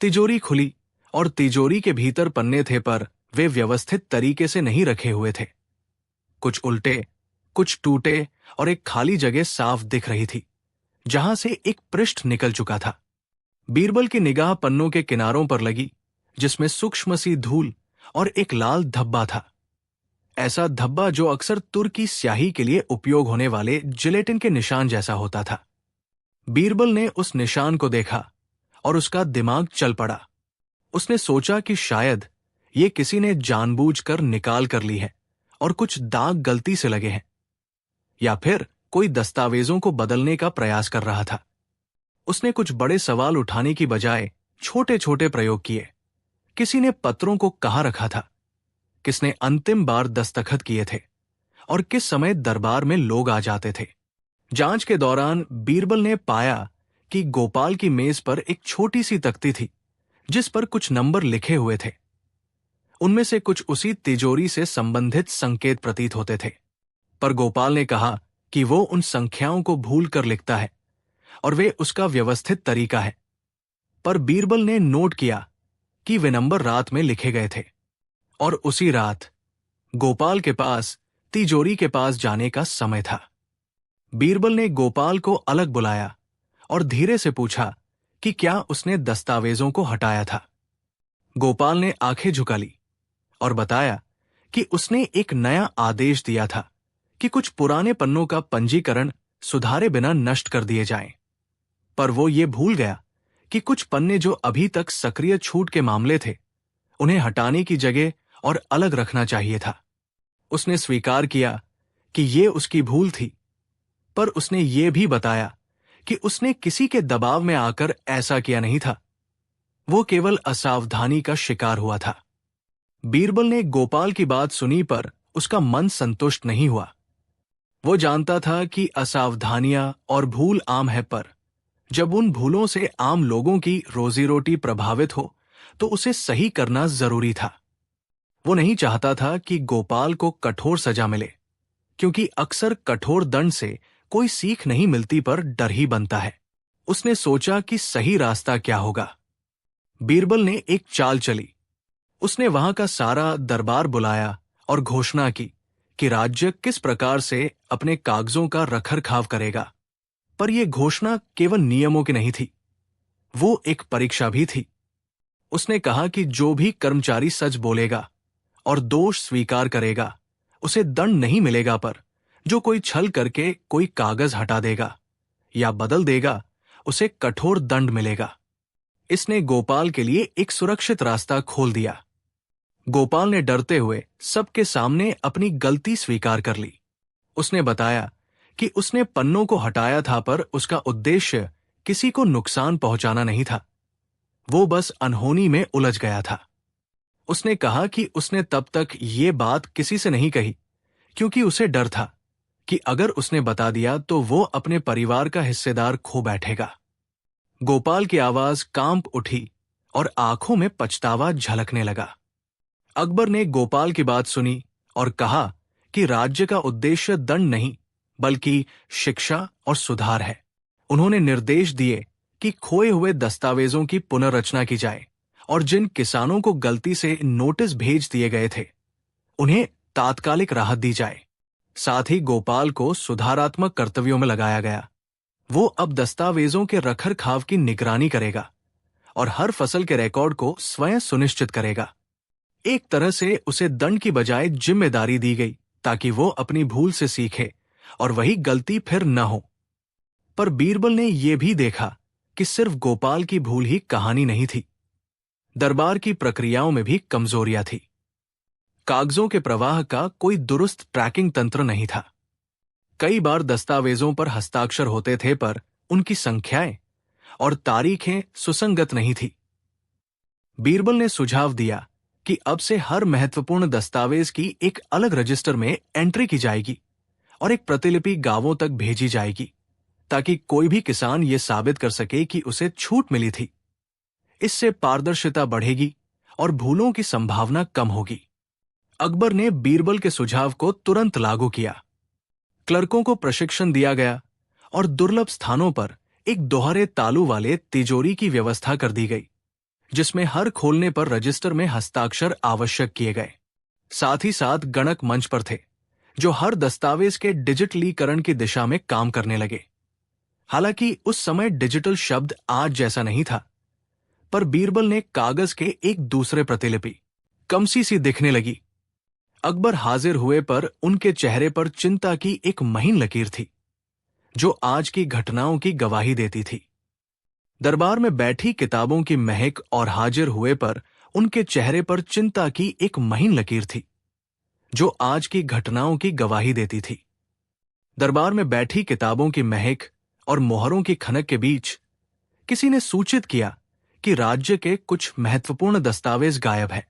A: तिजोरी खुली और तिजोरी के भीतर पन्ने थे, पर वे व्यवस्थित तरीके से नहीं रखे हुए थे। कुछ उल्टे, कुछ टूटे और एक खाली जगह साफ दिख रही थी जहां से एक पृष्ठ निकल चुका था। बीरबल की निगाह पन्नों के किनारों पर लगी जिसमें सूक्ष्म सी धूल और एक लाल धब्बा था। ऐसा धब्बा जो अक्सर तुर्की स्याही के लिए उपयोग होने वाले जिलेटिन के निशान जैसा होता था। बीरबल ने उस निशान को देखा और उसका दिमाग चल पड़ा। उसने सोचा कि शायद ये किसी ने जानबूझकर निकाल कर ली है और कुछ दाग गलती से लगे हैं, या फिर कोई दस्तावेजों को बदलने का प्रयास कर रहा था। उसने कुछ बड़े सवाल उठाने की बजाय छोटे छोटे प्रयोग किए। किसी ने पत्रों को कहाँ रखा था, किसने अंतिम बार दस्तखत किए थे और किस समय दरबार में लोग आ जाते थे। जांच के दौरान बीरबल ने पाया कि गोपाल की मेज पर एक छोटी सी तख्ती थी जिस पर कुछ नंबर लिखे हुए थे। उनमें से कुछ उसी तिजोरी से संबंधित संकेत प्रतीत होते थे, पर गोपाल ने कहा कि वो उन संख्याओं को भूल कर लिखता है और वे उसका व्यवस्थित तरीका है। पर बीरबल ने नोट किया कि वे नंबर रात में लिखे गए थे और उसी रात गोपाल के पास तिजोरी के पास जाने का समय था। बीरबल ने गोपाल को अलग बुलाया और धीरे से पूछा कि क्या उसने दस्तावेजों को हटाया था। गोपाल ने आंखें झुका ली और बताया कि उसने एक नया आदेश दिया था कि कुछ पुराने पन्नों का पंजीकरण सुधारे बिना नष्ट कर दिए जाएं। पर वो ये भूल गया कि कुछ पन्ने जो अभी तक सक्रिय छूट के मामले थे, उन्हें हटाने की जगह और अलग रखना चाहिए था। उसने स्वीकार किया कि ये उसकी भूल थी, पर उसने ये भी बताया कि उसने किसी के दबाव में आकर ऐसा किया नहीं था। वो केवल असावधानी का शिकार हुआ था। बीरबल ने गोपाल की बात सुनी, पर उसका मन संतुष्ट नहीं हुआ। वो जानता था कि असावधानियां और भूल आम है, पर जब उन भूलों से आम लोगों की रोजी रोटी प्रभावित हो तो उसे सही करना जरूरी था। वो नहीं चाहता था कि गोपाल को कठोर सजा मिले, क्योंकि अक्सर कठोर दंड से कोई सीख नहीं मिलती, पर डर ही बनता है। उसने सोचा कि सही रास्ता क्या होगा। बीरबल ने एक चाल चली। उसने वहां का सारा दरबार बुलाया और घोषणा की कि राज्य किस प्रकार से अपने कागजों का रखरखाव करेगा। पर यह घोषणा केवल नियमों की नहीं थी, वो एक परीक्षा भी थी। उसने कहा कि जो भी कर्मचारी सच बोलेगा और दोष स्वीकार करेगा उसे दंड नहीं मिलेगा, पर जो कोई छल करके कोई कागज हटा देगा या बदल देगा उसे कठोर दंड मिलेगा। इसने गोपाल के लिए एक सुरक्षित रास्ता खोल दिया। गोपाल ने डरते हुए सबके सामने अपनी गलती स्वीकार कर ली। उसने बताया कि उसने पन्नों को हटाया था, पर उसका उद्देश्य किसी को नुकसान पहुंचाना नहीं था। वो बस अनहोनी में उलझ गया था। उसने कहा कि उसने तब तक ये बात किसी से नहीं कही क्योंकि उसे डर था कि अगर उसने बता दिया तो वो अपने परिवार का हिस्सेदार खो बैठेगा। गोपाल की आवाज कांप उठी और आंखों में पछतावा झलकने लगा। अकबर ने गोपाल की बात सुनी और कहा कि राज्य का उद्देश्य दंड नहीं बल्कि शिक्षा और सुधार है। उन्होंने निर्देश दिए कि खोए हुए दस्तावेजों की पुनर्रचना की जाए और जिन किसानों को गलती से नोटिस भेज दिए गए थे उन्हें तात्कालिक राहत दी जाए। साथ ही गोपाल को सुधारात्मक कर्तव्यों में लगाया गया। वो अब दस्तावेजों के रखरखाव की निगरानी करेगा और हर फसल के रिकॉर्ड को स्वयं सुनिश्चित करेगा। एक तरह से उसे दंड की बजाय जिम्मेदारी दी गई ताकि वो अपनी भूल से सीखे और वही गलती फिर न हो। पर बीरबल ने यह भी देखा कि सिर्फ गोपाल की भूल ही कहानी नहीं थी। दरबार की प्रक्रियाओं में भी कमजोरियां थी। कागजों के प्रवाह का कोई दुरुस्त ट्रैकिंग तंत्र नहीं था। कई बार दस्तावेजों पर हस्ताक्षर होते थे पर उनकी संख्याएं और तारीखें सुसंगत नहीं थी। बीरबल ने सुझाव दिया कि अब से हर महत्वपूर्ण दस्तावेज की एक अलग रजिस्टर में एंट्री की जाएगी और एक प्रतिलिपि गांवों तक भेजी जाएगी ताकि कोई भी किसान ये साबित कर सके कि उसे छूट मिली थी। इससे पारदर्शिता बढ़ेगी और भूलों की संभावना कम होगी। अकबर ने बीरबल के सुझाव को तुरंत लागू किया। क्लर्कों को प्रशिक्षण दिया गया और दुर्लभ स्थानों पर एक दोहरे तालू वाले तिजोरी की व्यवस्था कर दी गई जिसमें हर खोलने पर रजिस्टर में हस्ताक्षर आवश्यक किए गए। साथ ही साथ गणक मंच पर थे जो हर दस्तावेज के डिजिटलीकरण की दिशा में काम करने लगे। हालांकि उस समय डिजिटल शब्द आज जैसा नहीं था, पर बीरबल ने कागज के एक दूसरे प्रतिलिपि कमसी सी दिखने लगी। अकबर हाजिर हुए पर उनके चेहरे पर चिंता की एक महीन लकीर थी जो आज की घटनाओं की गवाही देती थी। दरबार में बैठी किताबों की महक और हाजिर हुए पर उनके चेहरे पर चिंता की एक महीन लकीर थी जो आज की घटनाओं की गवाही देती थी। दरबार में बैठी किताबों की महक और मोहरों की खनक के बीच किसी ने सूचित किया कि राज्य के कुछ महत्वपूर्ण दस्तावेज गायब हैं।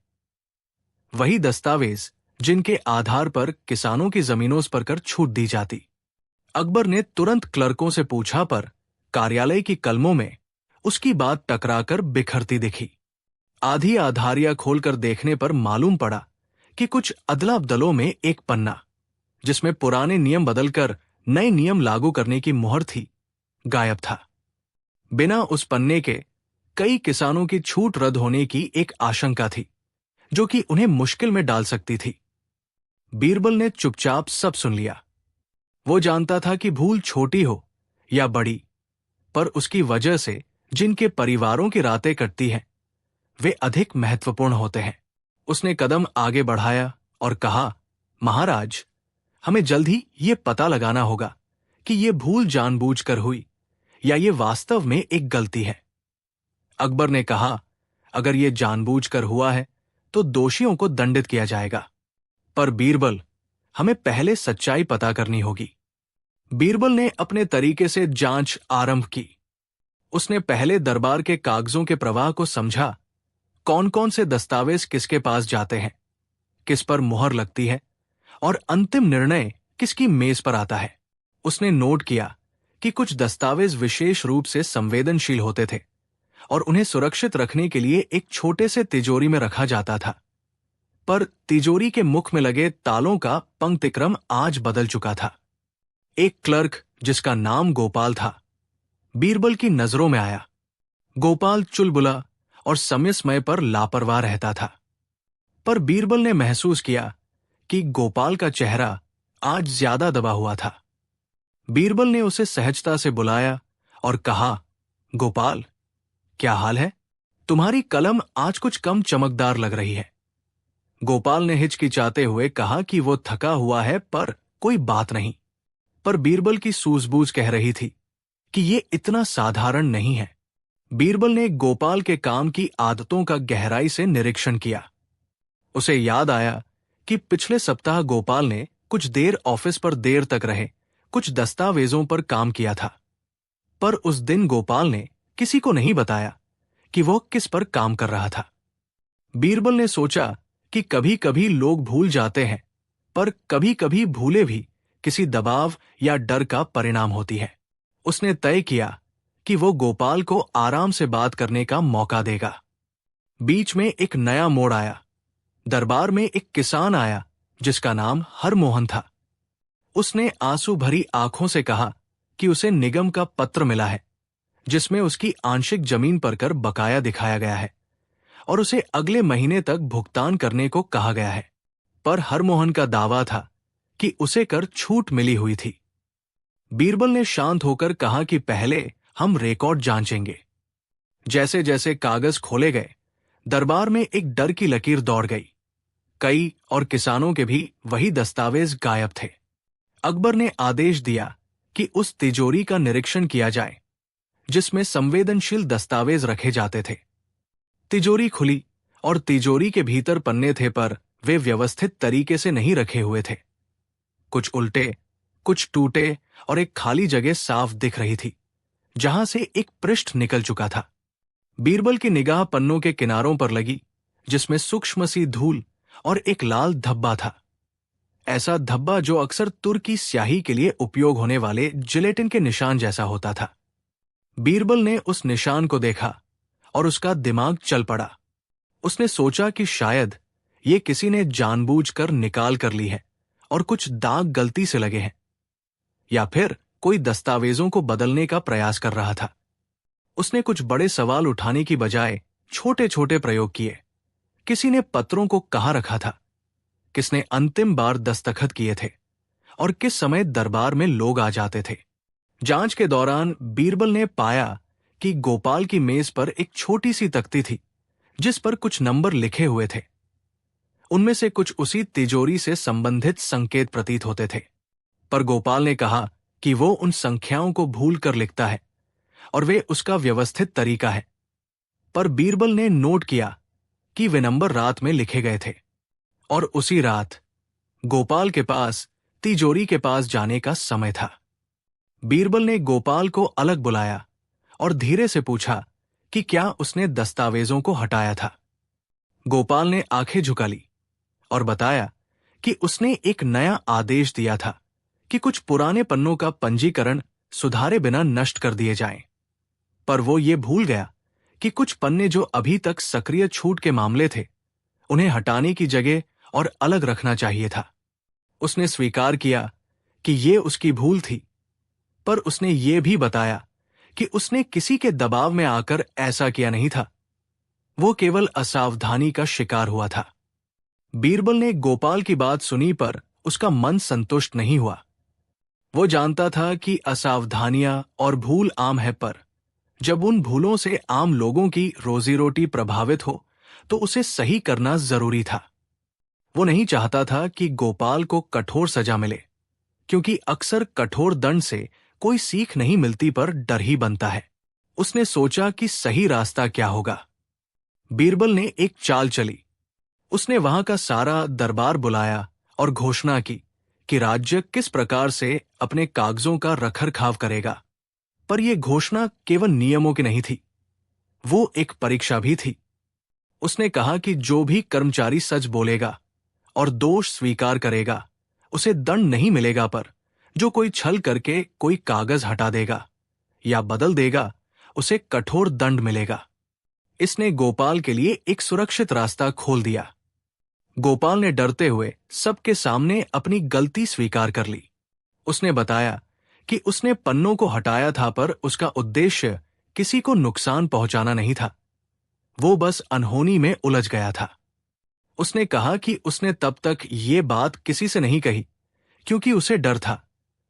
A: वही दस्तावेज जिनके आधार पर किसानों की जमीनों पर कर छूट दी जाती। अकबर ने तुरंत क्लर्कों से पूछा पर कार्यालय की कलमों में उसकी बात टकराकर बिखरती दिखी। आधी आधारिया खोलकर देखने पर मालूम पड़ा कि कुछ अदला बदलों में एक पन्ना जिसमें पुराने नियम बदलकर नए नियम लागू करने की मुहर थी गायब था। बिना उस पन्ने के कई किसानों की छूट रद्द होने की एक आशंका थी जो कि उन्हें मुश्किल में डाल सकती थी। बीरबल ने चुपचाप सब सुन लिया। वो जानता था कि भूल छोटी हो या बड़ी, पर उसकी वजह से जिनके परिवारों की रातें कटती हैं वे अधिक महत्वपूर्ण होते हैं। उसने कदम आगे बढ़ाया और कहा, महाराज, हमें जल्द ही ये पता लगाना होगा कि ये भूल जानबूझकर हुई या ये वास्तव में एक गलती है। अकबर ने कहा, अगर ये जानबूझकर हुआ है तो दोषियों को दंडित किया जाएगा, पर बीरबल, हमें पहले सच्चाई पता करनी होगी। बीरबल ने अपने तरीके से जांच आरंभ की। उसने पहले दरबार के कागजों के प्रवाह को समझा। कौन कौन से दस्तावेज किसके पास जाते हैं, किस पर मुहर लगती है और अंतिम निर्णय किसकी मेज पर आता है। उसने नोट किया कि कुछ दस्तावेज विशेष रूप से संवेदनशील होते थे और उन्हें सुरक्षित रखने के लिए एक छोटे से तिजोरी में रखा जाता था, पर तिजोरी के मुख में लगे तालों का पंक्तिक्रम आज बदल चुका था। एक क्लर्क जिसका नाम गोपाल था बीरबल की नजरों में आया। गोपाल चुलबुला और समय समय पर लापरवाह रहता था, पर बीरबल ने महसूस किया कि गोपाल का चेहरा आज ज्यादा दबा हुआ था। बीरबल ने उसे सहजता से बुलाया और कहा, गोपाल, क्या हाल है? तुम्हारी कलम आज कुछ कम चमकदार लग रही है। गोपाल ने हिचकिचाते हुए कहा कि वो थका हुआ है, पर कोई बात नहीं। पर बीरबल की सूझबूझ कह रही थी कि ये इतना साधारण नहीं है। बीरबल ने गोपाल के काम की आदतों का गहराई से निरीक्षण किया। उसे याद आया कि पिछले सप्ताह गोपाल ने कुछ देर ऑफिस पर देर तक रहे कुछ दस्तावेजों पर काम किया था, पर उस दिन गोपाल ने किसी को नहीं बताया कि वो किस पर काम कर रहा था। बीरबल ने सोचा कि कभी कभी लोग भूल जाते हैं, पर कभी कभी भूले भी किसी दबाव या डर का परिणाम होती है। उसने तय किया कि वो गोपाल को आराम से बात करने का मौका देगा। बीच में एक नया मोड़ आया। दरबार में एक किसान आया जिसका नाम हरमोहन था। उसने आंसू भरी आंखों से कहा कि उसे निगम का पत्र मिला है जिसमें उसकी आंशिक जमीन पर कर बकाया दिखाया गया है और उसे अगले महीने तक भुगतान करने को कहा गया है। पर हरमोहन का दावा था कि उसे कर छूट मिली हुई थी। बीरबल ने शांत होकर कहा कि पहले हम रिकॉर्ड जांचेंगे। जैसे जैसे कागज खोले गए, दरबार में एक डर की लकीर दौड़ गई। कई और किसानों के भी वही दस्तावेज गायब थे। अकबर ने आदेश दिया कि उस तिजोरी का निरीक्षण किया जाए जिसमें संवेदनशील दस्तावेज रखे जाते थे। तिजोरी खुली और तिजोरी के भीतर पन्ने थे, पर वे व्यवस्थित तरीके से नहीं रखे हुए थे। कुछ उल्टे, कुछ टूटे और एक खाली जगह साफ दिख रही थी जहां से एक पृष्ठ निकल चुका था। बीरबल की निगाह पन्नों के किनारों पर लगी जिसमें सूक्ष्म सी धूल और एक लाल धब्बा था। ऐसा धब्बा जो अक्सर तुर्की स्याही के लिए उपयोग होने वाले जिलेटिन के निशान जैसा होता था। बीरबल ने उस निशान को देखा और उसका दिमाग चल पड़ा। उसने सोचा कि शायद ये किसी ने जानबूझकर निकाल कर ली है और कुछ दाग गलती से लगे हैं, या फिर कोई दस्तावेजों को बदलने का प्रयास कर रहा था। उसने कुछ बड़े सवाल उठाने की बजाय छोटे छोटे प्रयोग किए। किसी ने पत्रों को कहाँ रखा था, किसने अंतिम बार दस्तखत किए थे और किस समय दरबार में लोग आ जाते थे। जांच के दौरान बीरबल ने पाया कि गोपाल की मेज पर एक छोटी सी तख्ती थी जिस पर कुछ नंबर लिखे हुए थे। उनमें से कुछ उसी तिजोरी से संबंधित संकेत प्रतीत होते थे, पर गोपाल ने कहा कि वो उन संख्याओं को भूल कर लिखता है और वे उसका व्यवस्थित तरीका है। पर बीरबल ने नोट किया कि वे नंबर रात में लिखे गए थे और उसी रात गोपाल के पास तिजोरी के पास जाने का समय था। बीरबल ने गोपाल को अलग बुलाया और धीरे से पूछा कि क्या उसने दस्तावेजों को हटाया था। गोपाल ने आंखें झुका ली और बताया कि उसने एक नया आदेश दिया था कि कुछ पुराने पन्नों का पंजीकरण सुधारे बिना नष्ट कर दिए जाएं। पर वो ये भूल गया कि कुछ पन्ने जो अभी तक सक्रिय छूट के मामले थे, उन्हें हटाने की जगह और अलग रखना चाहिए था। उसने स्वीकार किया कि ये उसकी भूल थी, पर उसने ये भी बताया कि उसने किसी के दबाव में आकर ऐसा किया नहीं था। वो केवल असावधानी का शिकार हुआ था। बीरबल ने गोपाल की बात सुनी, पर उसका मन संतुष्ट नहीं हुआ। वो जानता था कि असावधानियां और भूल आम है, पर जब उन भूलों से आम लोगों की रोजी रोटी प्रभावित हो तो उसे सही करना जरूरी था। वो नहीं चाहता था कि गोपाल को कठोर सजा मिले, क्योंकि अक्सर कठोर दंड से कोई सीख नहीं मिलती, पर डर ही बनता है। उसने सोचा कि सही रास्ता क्या होगा। बीरबल ने एक चाल चली। उसने वहां का सारा दरबार बुलाया और घोषणा की कि राज्य किस प्रकार से अपने कागजों का रखरखाव करेगा। पर यह घोषणा केवल नियमों की नहीं थी, वो एक परीक्षा भी थी। उसने कहा कि जो भी कर्मचारी सच बोलेगा और दोष स्वीकार करेगा उसे दंड नहीं मिलेगा, पर जो कोई छल करके कोई कागज हटा देगा या बदल देगा उसे कठोर दंड मिलेगा। इसने गोपाल के लिए एक सुरक्षित रास्ता खोल दिया। गोपाल ने डरते हुए सबके सामने अपनी गलती स्वीकार कर ली। उसने बताया कि उसने पन्नों को हटाया था, पर उसका उद्देश्य किसी को नुकसान पहुंचाना नहीं था। वो बस अनहोनी में उलझ गया था। उसने कहा कि उसने तब तक ये बात किसी से नहीं कही क्योंकि उसे डर था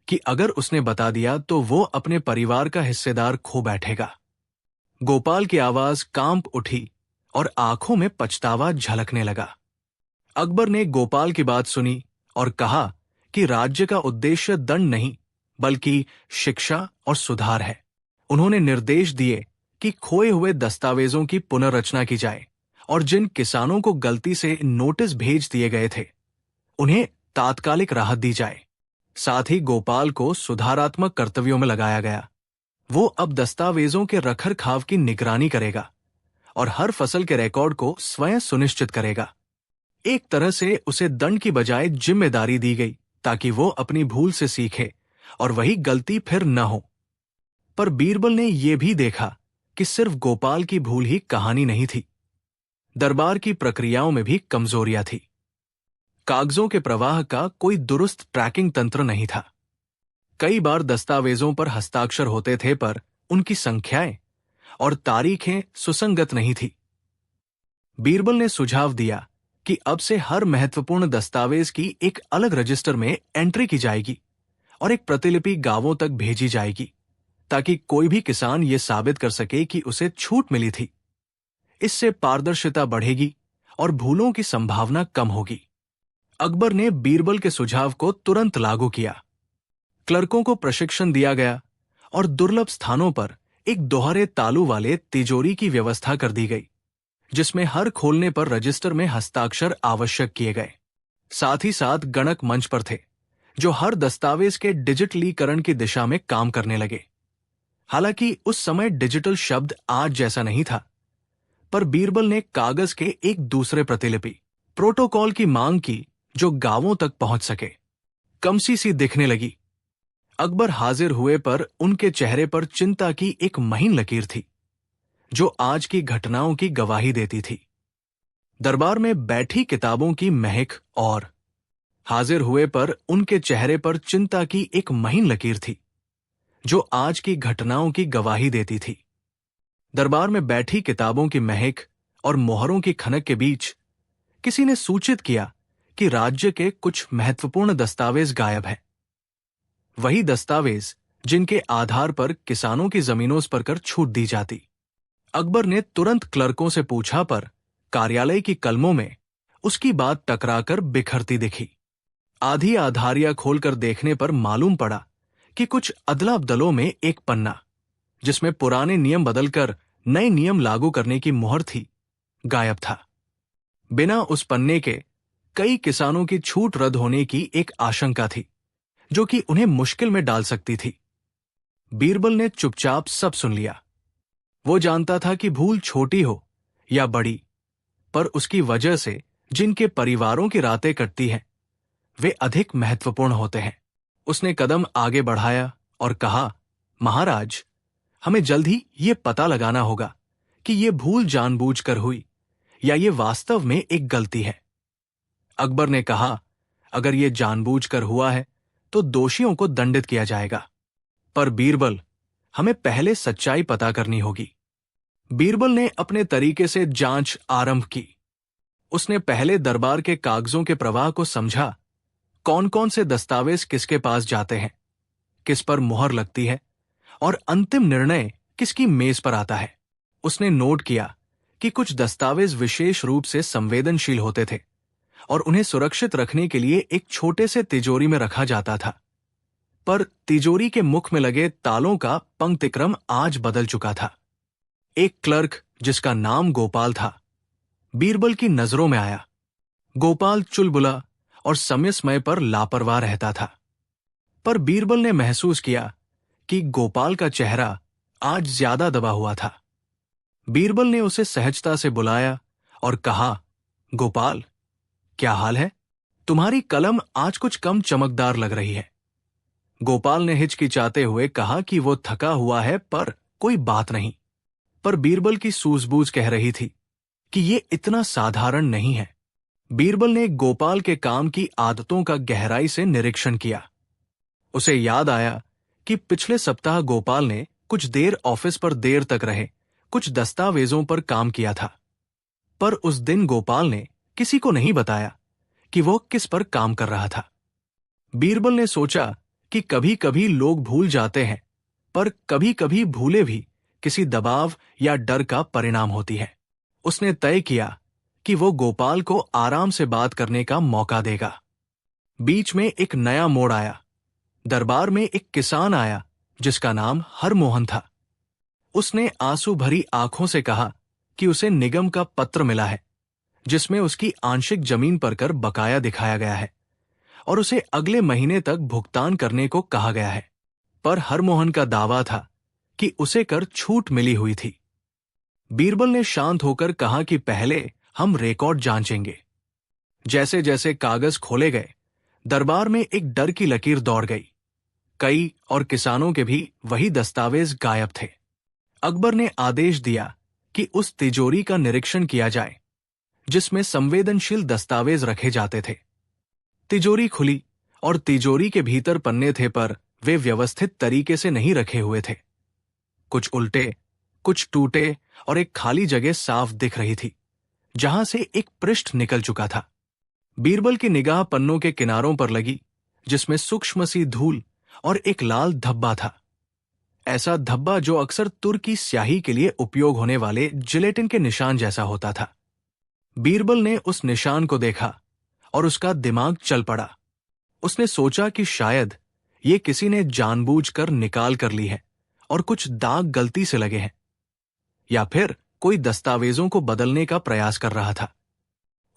A: कि अगर उसने बता दिया तो वो अपने परिवार का हिस्सेदार खो बैठेगा। गोपाल की आवाज कांप उठी और आंखों में पछतावा झलकने लगा। अकबर ने गोपाल की बात सुनी और कहा कि राज्य का उद्देश्य दंड नहीं बल्कि शिक्षा और सुधार है। उन्होंने निर्देश दिए कि खोए हुए दस्तावेजों की पुनर्रचना की जाए और जिन किसानों को गलती से नोटिस भेज दिए गए थे उन्हें तात्कालिक राहत दी जाए। साथ ही गोपाल को सुधारात्मक कर्तव्यों में लगाया गया। वो अब दस्तावेजों के रखरखाव की निगरानी करेगा और हर फसल के रिकॉर्ड को स्वयं सुनिश्चित करेगा। एक तरह से उसे दंड की बजाय जिम्मेदारी दी गई ताकि वो अपनी भूल से सीखे और वही गलती फिर न हो। पर बीरबल ने यह भी देखा कि सिर्फ गोपाल की भूल ही कहानी नहीं थी। दरबार की प्रक्रियाओं में भी कमजोरियां थी। कागजों के प्रवाह का कोई दुरुस्त ट्रैकिंग तंत्र नहीं था। कई बार दस्तावेजों पर हस्ताक्षर होते थे पर उनकी संख्याएं और तारीखें सुसंगत नहीं थी। बीरबल ने सुझाव दिया कि अब से हर महत्वपूर्ण दस्तावेज की एक अलग रजिस्टर में एंट्री की जाएगी और एक प्रतिलिपि गांवों तक भेजी जाएगी, ताकि कोई भी किसान यह साबित कर सके कि उसे छूट मिली थी। इससे पारदर्शिता बढ़ेगी और भूलों की संभावना कम होगी। अकबर ने बीरबल के सुझाव को तुरंत लागू किया। क्लर्कों को प्रशिक्षण दिया गया और दुर्लभ स्थानों पर एक दोहरे तालू वाले तिजोरी की व्यवस्था कर दी गई, जिसमें हर खोलने पर रजिस्टर में हस्ताक्षर आवश्यक किए गए। साथ ही साथ गणक मंच पर थे, जो हर दस्तावेज के डिजिटलीकरण की दिशा में काम करने लगे। हालांकि उस समय डिजिटल शब्द आज जैसा नहीं था, पर बीरबल ने कागज के एक दूसरे प्रतिलिपि प्रोटोकॉल की मांग की जो गांवों तक पहुंच सके। कमसी सी दिखने लगी। अकबर हाजिर हुए पर उनके चेहरे पर चिंता की एक महीन लकीर थी, जो आज की घटनाओं की गवाही देती थी। दरबार में बैठी किताबों की महक और हाजिर हुए पर उनके चेहरे पर चिंता की एक महीन लकीर थी, जो आज की घटनाओं की गवाही देती थी। दरबार में बैठी किताबों की महक और मोहरों की खनक के बीच किसी ने सूचित किया कि राज्य के कुछ महत्वपूर्ण दस्तावेज गायब हैं। वही दस्तावेज जिनके आधार पर किसानों की जमीनों पर कर छूट दी जाती। अकबर ने तुरंत क्लर्कों से पूछा, पर कार्यालय की कलमों में उसकी बात टकराकर बिखरती दिखी। आधी आधारियां खोलकर देखने पर मालूम पड़ा कि कुछ अदला बदलों में एक पन्ना, जिसमें पुराने नियम बदलकर नए नियम लागू करने की मोहर थी, गायब था। बिना उस पन्ने के कई किसानों की छूट रद्द होने की एक आशंका थी, जो कि उन्हें मुश्किल में डाल सकती थी। बीरबल ने चुपचाप सब सुन लिया। वो जानता था कि भूल छोटी हो या बड़ी, पर उसकी वजह से जिनके परिवारों की रातें कटती हैं, वे अधिक महत्वपूर्ण होते हैं। उसने कदम आगे बढ़ाया और कहा, महाराज, हमें जल्द ही ये पता लगाना होगा कि ये भूल जानबूझकर हुई या ये वास्तव में एक गलती है। अकबर ने कहा, अगर ये जानबूझकर हुआ है तो दोषियों को दंडित किया जाएगा, पर बीरबल, हमें पहले सच्चाई पता करनी होगी। बीरबल ने अपने तरीके से जांच आरंभ की। उसने पहले दरबार के कागजों के प्रवाह को समझा। कौन कौन से दस्तावेज किसके पास जाते हैं, किस पर मुहर लगती है और अंतिम निर्णय किसकी मेज पर आता है। उसने नोट किया कि कुछ दस्तावेज विशेष रूप से संवेदनशील होते थे और उन्हें सुरक्षित रखने के लिए एक छोटे से तिजोरी में रखा जाता था, पर तिजोरी के मुख में लगे तालों का पंक्तिक्रम आज बदल चुका था। एक क्लर्क जिसका नाम गोपाल था, बीरबल की नजरों में आया। गोपाल चुलबुला और समय समय पर लापरवाह रहता था, पर बीरबल ने महसूस किया कि गोपाल का चेहरा आज ज्यादा दबा हुआ था। बीरबल ने उसे सहजता से बुलाया और कहा, गोपाल, क्या हाल है? तुम्हारी कलम आज कुछ कम चमकदार लग रही है। गोपाल ने हिचकिचाते हुए कहा कि वो थका हुआ है, पर कोई बात नहीं। पर बीरबल की सूझबूझ कह रही थी कि ये इतना साधारण नहीं है। बीरबल ने गोपाल के काम की आदतों का गहराई से निरीक्षण किया। उसे याद आया कि पिछले सप्ताह गोपाल ने कुछ देर ऑफिस पर देर तक रहे कुछ दस्तावेजों पर काम किया था, पर उस दिन गोपाल ने किसी को नहीं बताया कि वो किस पर काम कर रहा था। बीरबल ने सोचा कि कभी कभी लोग भूल जाते हैं, पर कभी कभी भूले भी किसी दबाव या डर का परिणाम होती है। उसने तय किया कि वो गोपाल को आराम से बात करने का मौका देगा। बीच में एक नया मोड़ आया। दरबार में एक किसान आया जिसका नाम हरमोहन था। उसने आंसू भरी आंखों से कहा कि उसे निगम का पत्र मिला है, जिसमें उसकी आंशिक जमीन पर कर बकाया दिखाया गया है और उसे अगले महीने तक भुगतान करने को कहा गया है। पर हरमोहन का दावा था कि उसे कर छूट मिली हुई थी। बीरबल ने शांत होकर कहा कि पहले हम रिकॉर्ड जांचेंगे। जैसे जैसे कागज खोले गए, दरबार में एक डर की लकीर दौड़ गई। कई और किसानों के भी वही दस्तावेज गायब थे। अकबर ने आदेश दिया कि उस तिजोरी का निरीक्षण किया जाए जिसमें संवेदनशील दस्तावेज रखे जाते थे। तिजोरी खुली और तिजोरी के भीतर पन्ने थे, पर वे व्यवस्थित तरीके से नहीं रखे हुए थे। कुछ उल्टे, कुछ टूटे और एक खाली जगह साफ दिख रही थी जहां से एक पृष्ठ निकल चुका था। बीरबल की निगाह पन्नों के किनारों पर लगी जिसमें सूक्ष्म सी धूल और एक लाल धब्बा था। ऐसा धब्बा जो अक्सर तुर्की स्याही के लिए उपयोग होने वाले जिलेटिन के निशान जैसा होता था। बीरबल ने उस निशान को देखा और उसका दिमाग चल पड़ा। उसने सोचा कि शायद ये किसी ने जानबूझकर निकाल कर ली है और कुछ दाग गलती से लगे हैं, या फिर कोई दस्तावेजों को बदलने का प्रयास कर रहा था।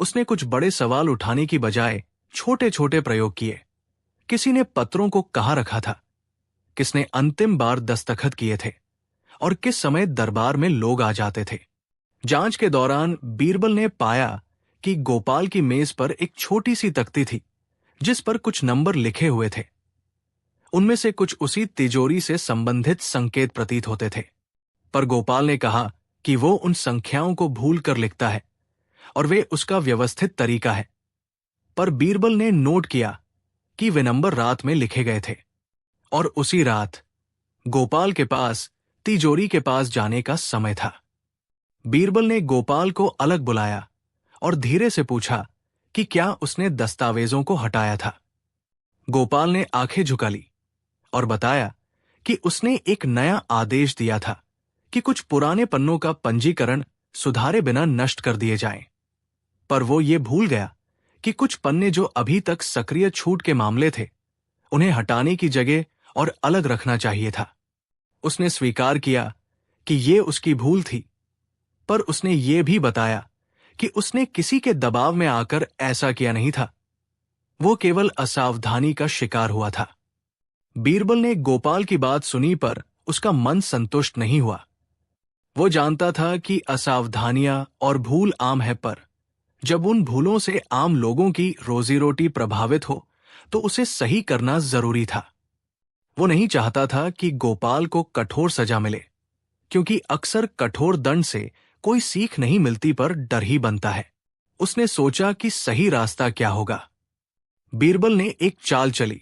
A: उसने कुछ बड़े सवाल उठाने की बजाय छोटे छोटे प्रयोग किए। किसी ने पत्रों को कहाँ रखा था, किसने अंतिम बार दस्तखत किए थे और किस समय दरबार में लोग आ जाते थे। जांच के दौरान बीरबल ने पाया कि गोपाल की मेज पर एक छोटी सी तख्ती थी जिस पर कुछ नंबर लिखे हुए थे। उनमें से कुछ उसी तिजोरी से संबंधित संकेत प्रतीत होते थे, पर गोपाल ने कहा कि वो उन संख्याओं को भूल कर लिखता है और वे उसका व्यवस्थित तरीका है। पर बीरबल ने नोट किया कि वे नंबर रात में लिखे गए थे और उसी रात गोपाल के पास तिजोरी के पास जाने का समय था। बीरबल ने गोपाल को अलग बुलाया और धीरे से पूछा कि क्या उसने दस्तावेजों को हटाया था। गोपाल ने आंखें झुका ली और बताया कि उसने एक नया आदेश दिया था कि कुछ पुराने पन्नों का पंजीकरण सुधारे बिना नष्ट कर दिए जाएं। पर वो ये भूल गया कि कुछ पन्ने जो अभी तक सक्रिय छूट के मामले थे, उन्हें हटाने की जगह और अलग रखना चाहिए था। उसने स्वीकार किया कि ये उसकी भूल थी, पर उसने ये भी बताया कि उसने किसी के दबाव में आकर ऐसा किया नहीं था। वो केवल असावधानी का शिकार हुआ था। बीरबल ने गोपाल की बात सुनी, पर उसका मन संतुष्ट नहीं हुआ। वो जानता था कि असावधानियां और भूल आम है, पर जब उन भूलों से आम लोगों की रोजी रोटी प्रभावित हो तो उसे सही करना जरूरी था। वो नहीं चाहता था कि गोपाल को कठोर सजा मिले, क्योंकि अक्सर कठोर दंड से कोई सीख नहीं मिलती, पर डर ही बनता है। उसने सोचा कि सही रास्ता क्या होगा। बीरबल ने एक चाल चली।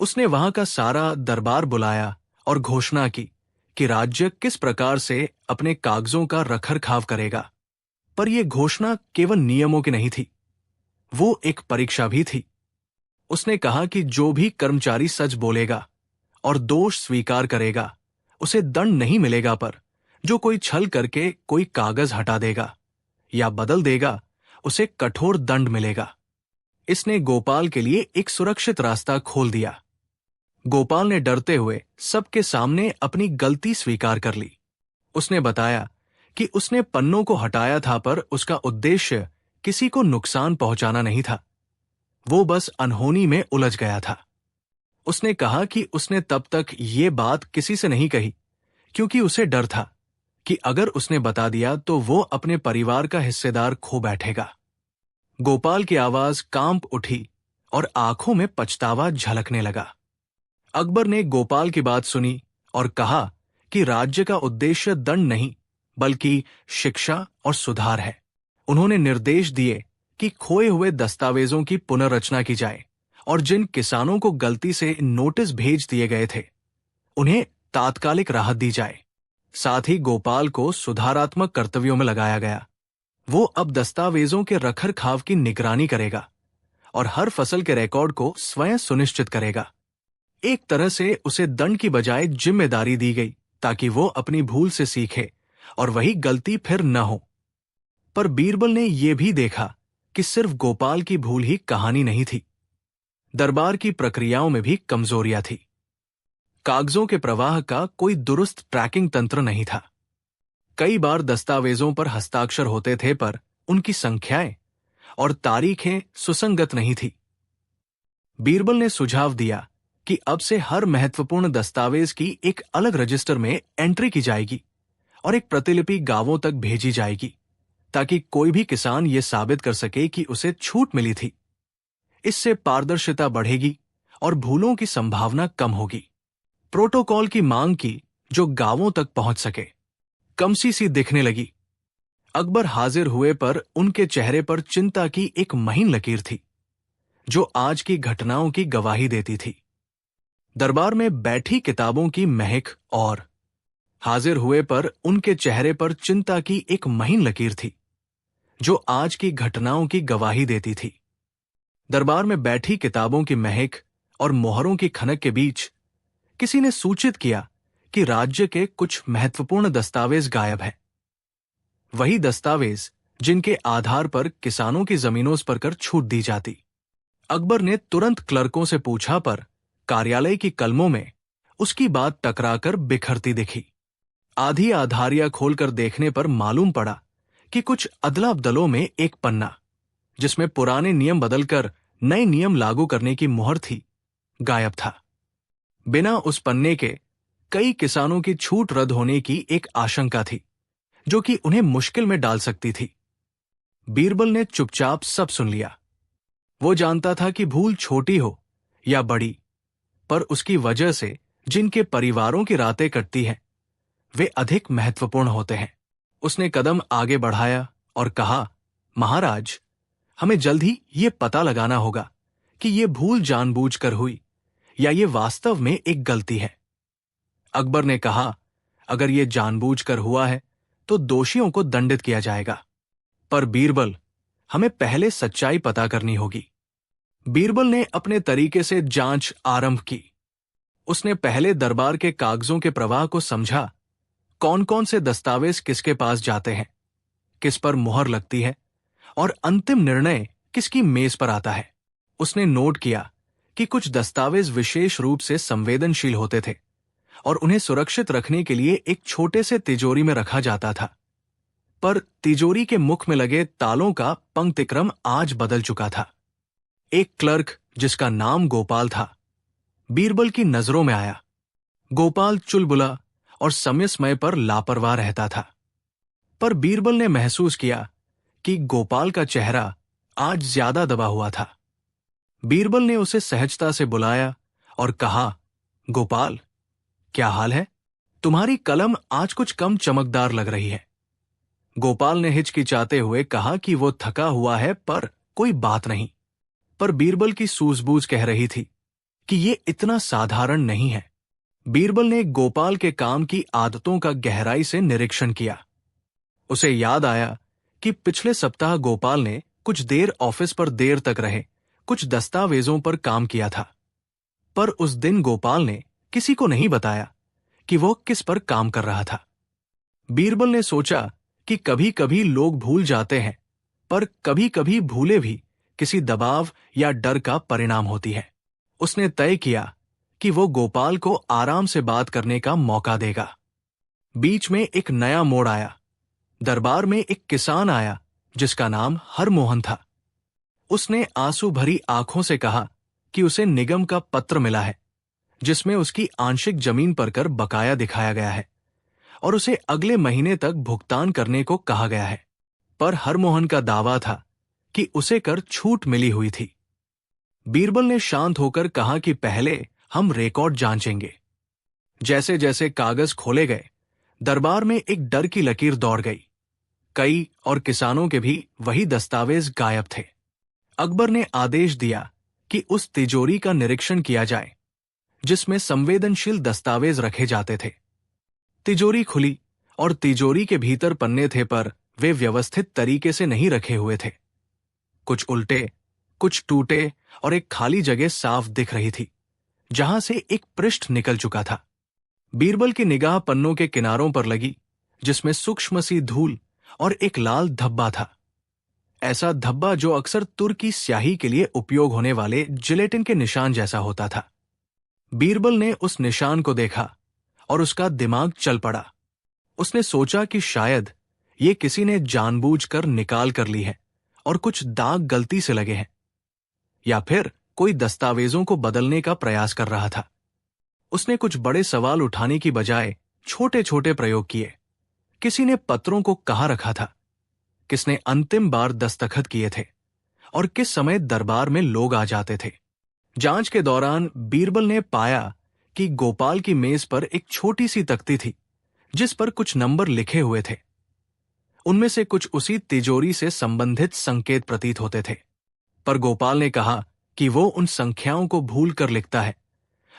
A: उसने वहां का सारा दरबार बुलाया और घोषणा की कि राज्य किस प्रकार से अपने कागजों का रखरखाव करेगा। पर यह घोषणा केवल नियमों की नहीं थी, वो एक परीक्षा भी थी। उसने कहा कि जो भी कर्मचारी सच बोलेगा और दोष स्वीकार करेगा उसे दंड नहीं मिलेगा, पर जो कोई छल करके कोई कागज हटा देगा या बदल देगा उसे कठोर दंड मिलेगा। इसने गोपाल के लिए एक सुरक्षित रास्ता खोल दिया। गोपाल ने डरते हुए सबके सामने अपनी गलती स्वीकार कर ली। उसने बताया कि उसने पन्नों को हटाया था, पर उसका उद्देश्य किसी को नुकसान पहुंचाना नहीं था। वो बस अनहोनी में उलझ गया था। उसने कहा कि उसने तब तक ये बात किसी से नहीं कही क्योंकि उसे डर था कि अगर उसने बता दिया तो वो अपने परिवार का हिस्सेदार खो बैठेगा। गोपाल की आवाज कांप उठी और आंखों में पछतावा झलकने लगा। अकबर ने गोपाल की बात सुनी और कहा कि राज्य का उद्देश्य दंड नहीं बल्कि शिक्षा और सुधार है। उन्होंने निर्देश दिए कि खोए हुए दस्तावेजों की पुनर्रचना की जाए और जिन किसानों को गलती से नोटिस भेज दिए गए थे उन्हें तात्कालिक राहत दी जाए। साथ ही गोपाल को सुधारात्मक कर्तव्यों में लगाया गया। वो अब दस्तावेजों के रखरखाव की निगरानी करेगा और हर फसल के रिकॉर्ड को स्वयं सुनिश्चित करेगा। एक तरह से उसे दंड की बजाय जिम्मेदारी दी गई ताकि वो अपनी भूल से सीखे और वही गलती फिर न हो। पर बीरबल ने यह भी देखा कि सिर्फ गोपाल की भूल ही कहानी नहीं थी। दरबार की प्रक्रियाओं में भी कमजोरियां थी। कागजों के प्रवाह का कोई दुरुस्त ट्रैकिंग तंत्र नहीं था। कई बार दस्तावेजों पर हस्ताक्षर होते थे, पर उनकी संख्याएं और तारीखें सुसंगत नहीं थी। बीरबल ने सुझाव दिया कि अब से हर महत्वपूर्ण दस्तावेज की एक अलग रजिस्टर में एंट्री की जाएगी और एक प्रतिलिपि गांवों तक भेजी जाएगी ताकि कोई भी किसान ये साबित कर सके कि उसे छूट मिली थी। इससे पारदर्शिता बढ़ेगी और भूलों की संभावना कम होगी। प्रोटोकॉल की मांग की जो गांवों तक पहुंच सके। कमसी सी दिखने लगी। अकबर हाजिर हुए पर उनके चेहरे पर चिंता की एक महीन लकीर थी, जो आज की घटनाओं की गवाही देती थी। दरबार में बैठी किताबों की महक और हाजिर हुए पर उनके चेहरे पर चिंता की एक महीन लकीर थी, जो आज की घटनाओं की गवाही देती थी। दरबार में बैठी किताबों की महक और मोहरों की खनक के बीच किसी ने सूचित किया कि राज्य के कुछ महत्वपूर्ण दस्तावेज गायब हैं। वही दस्तावेज जिनके आधार पर किसानों की जमीनों पर कर छूट दी जाती। अकबर ने तुरंत क्लर्कों से पूछा पर कार्यालय की कलमों में उसकी बात टकराकर बिखरती दिखी। आधी आधारिया खोलकर देखने पर मालूम पड़ा कि कुछ अदला बदलों में एक पन्ना, जिसमें पुराने नियम बदलकर नए नियम लागू करने की मुहर थी, गायब था। बिना उस पन्ने के कई किसानों की छूट रद्द होने की एक आशंका थी, जो कि उन्हें मुश्किल में डाल सकती थी। बीरबल ने चुपचाप सब सुन लिया। वो जानता था कि भूल छोटी हो या बड़ी, पर उसकी वजह से जिनके परिवारों की रातें कटती हैं, वे अधिक महत्वपूर्ण होते हैं। उसने कदम आगे बढ़ाया और कहा, महाराज, हमें जल्द ही ये पता लगाना होगा कि ये भूल जानबूझकर हुई या ये वास्तव में एक गलती है। अकबर ने कहा, अगर ये जानबूझकर हुआ है तो दोषियों को दंडित किया जाएगा, पर बीरबल, हमें पहले सच्चाई पता करनी होगी। बीरबल ने अपने तरीके से जांच आरंभ की। उसने पहले दरबार के कागजों के प्रवाह को समझा। कौन कौन से दस्तावेज किसके पास जाते हैं, किस पर मुहर लगती है और अंतिम निर्णय किसकी मेज पर आता है। उसने नोट किया कि कुछ दस्तावेज विशेष रूप से संवेदनशील होते थे और उन्हें सुरक्षित रखने के लिए एक छोटे से तिजोरी में रखा जाता था, पर तिजोरी के मुख में लगे तालों का पंक्तिक्रम आज बदल चुका था। एक क्लर्क जिसका नाम गोपाल था, बीरबल की नजरों में आया। गोपाल चुलबुला और समय समय पर लापरवाह रहता था, पर बीरबल ने महसूस किया कि गोपाल का चेहरा आज ज्यादा दबा हुआ था। बीरबल ने उसे सहजता से बुलाया और कहा, गोपाल, क्या हाल है? तुम्हारी कलम आज कुछ कम चमकदार लग रही है। गोपाल ने हिचकिचाते हुए कहा कि वो थका हुआ है, पर कोई बात नहीं। पर बीरबल की सूझबूझ कह रही थी कि ये इतना साधारण नहीं है। बीरबल ने गोपाल के काम की आदतों का गहराई से निरीक्षण किया। उसे याद आया कि पिछले सप्ताह गोपाल ने कुछ देर ऑफिस पर देर तक रहे कुछ दस्तावेजों पर काम किया था, पर उस दिन गोपाल ने किसी को नहीं बताया कि वो किस पर काम कर रहा था। बीरबल ने सोचा कि कभी कभी लोग भूल जाते हैं, पर कभी कभी भूले भी किसी दबाव या डर का परिणाम होती है। उसने तय किया कि वो गोपाल को आराम से बात करने का मौका देगा। बीच में एक नया मोड़ आया। दरबार में एक किसान आया जिसका नाम हरमोहन था। उसने आंसू भरी आंखों से कहा कि उसे निगम का पत्र मिला है, जिसमें उसकी आंशिक जमीन पर कर बकाया दिखाया गया है और उसे अगले महीने तक भुगतान करने को कहा गया है। पर हरमोहन का दावा था कि उसे कर छूट मिली हुई थी। बीरबल ने शांत होकर कहा कि पहले हम रिकॉर्ड जांचेंगे। जैसे जैसे कागज खोले गए, दरबार में एक डर की लकीर दौड़ गई। कई और किसानों के भी वही दस्तावेज गायब थे। अकबर ने आदेश दिया कि उस तिजोरी का निरीक्षण किया जाए जिसमें संवेदनशील दस्तावेज रखे जाते थे। तिजोरी खुली और तिजोरी के भीतर पन्ने थे, पर वे व्यवस्थित तरीके से नहीं रखे हुए थे। कुछ उल्टे, कुछ टूटे और एक खाली जगह साफ दिख रही थी जहां से एक पृष्ठ निकल चुका था। बीरबल की निगाह पन्नों के किनारों पर लगी, जिसमें सूक्ष्म सी धूल और एक लाल धब्बा था। ऐसा धब्बा जो अक्सर तुर्की स्याही के लिए उपयोग होने वाले जिलेटिन के निशान जैसा होता था। बीरबल ने उस निशान को देखा और उसका दिमाग चल पड़ा। उसने सोचा कि शायद ये किसी ने जानबूझकर निकाल कर ली है और कुछ दाग गलती से लगे हैं, या फिर कोई दस्तावेजों को बदलने का प्रयास कर रहा था। उसने कुछ बड़े सवाल उठाने की बजाय छोटे छोटे प्रयोग किए। किसी ने पत्रों को कहाँ रखा था, किसने अंतिम बार दस्तखत किए थे और किस समय दरबार में लोग आ जाते थे। जांच के दौरान बीरबल ने पाया कि गोपाल की मेज पर एक छोटी सी तख्ती थी जिस पर कुछ नंबर लिखे हुए थे। उनमें से कुछ उसी तिजोरी से संबंधित संकेत प्रतीत होते थे, पर गोपाल ने कहा कि वो उन संख्याओं को भूल कर लिखता है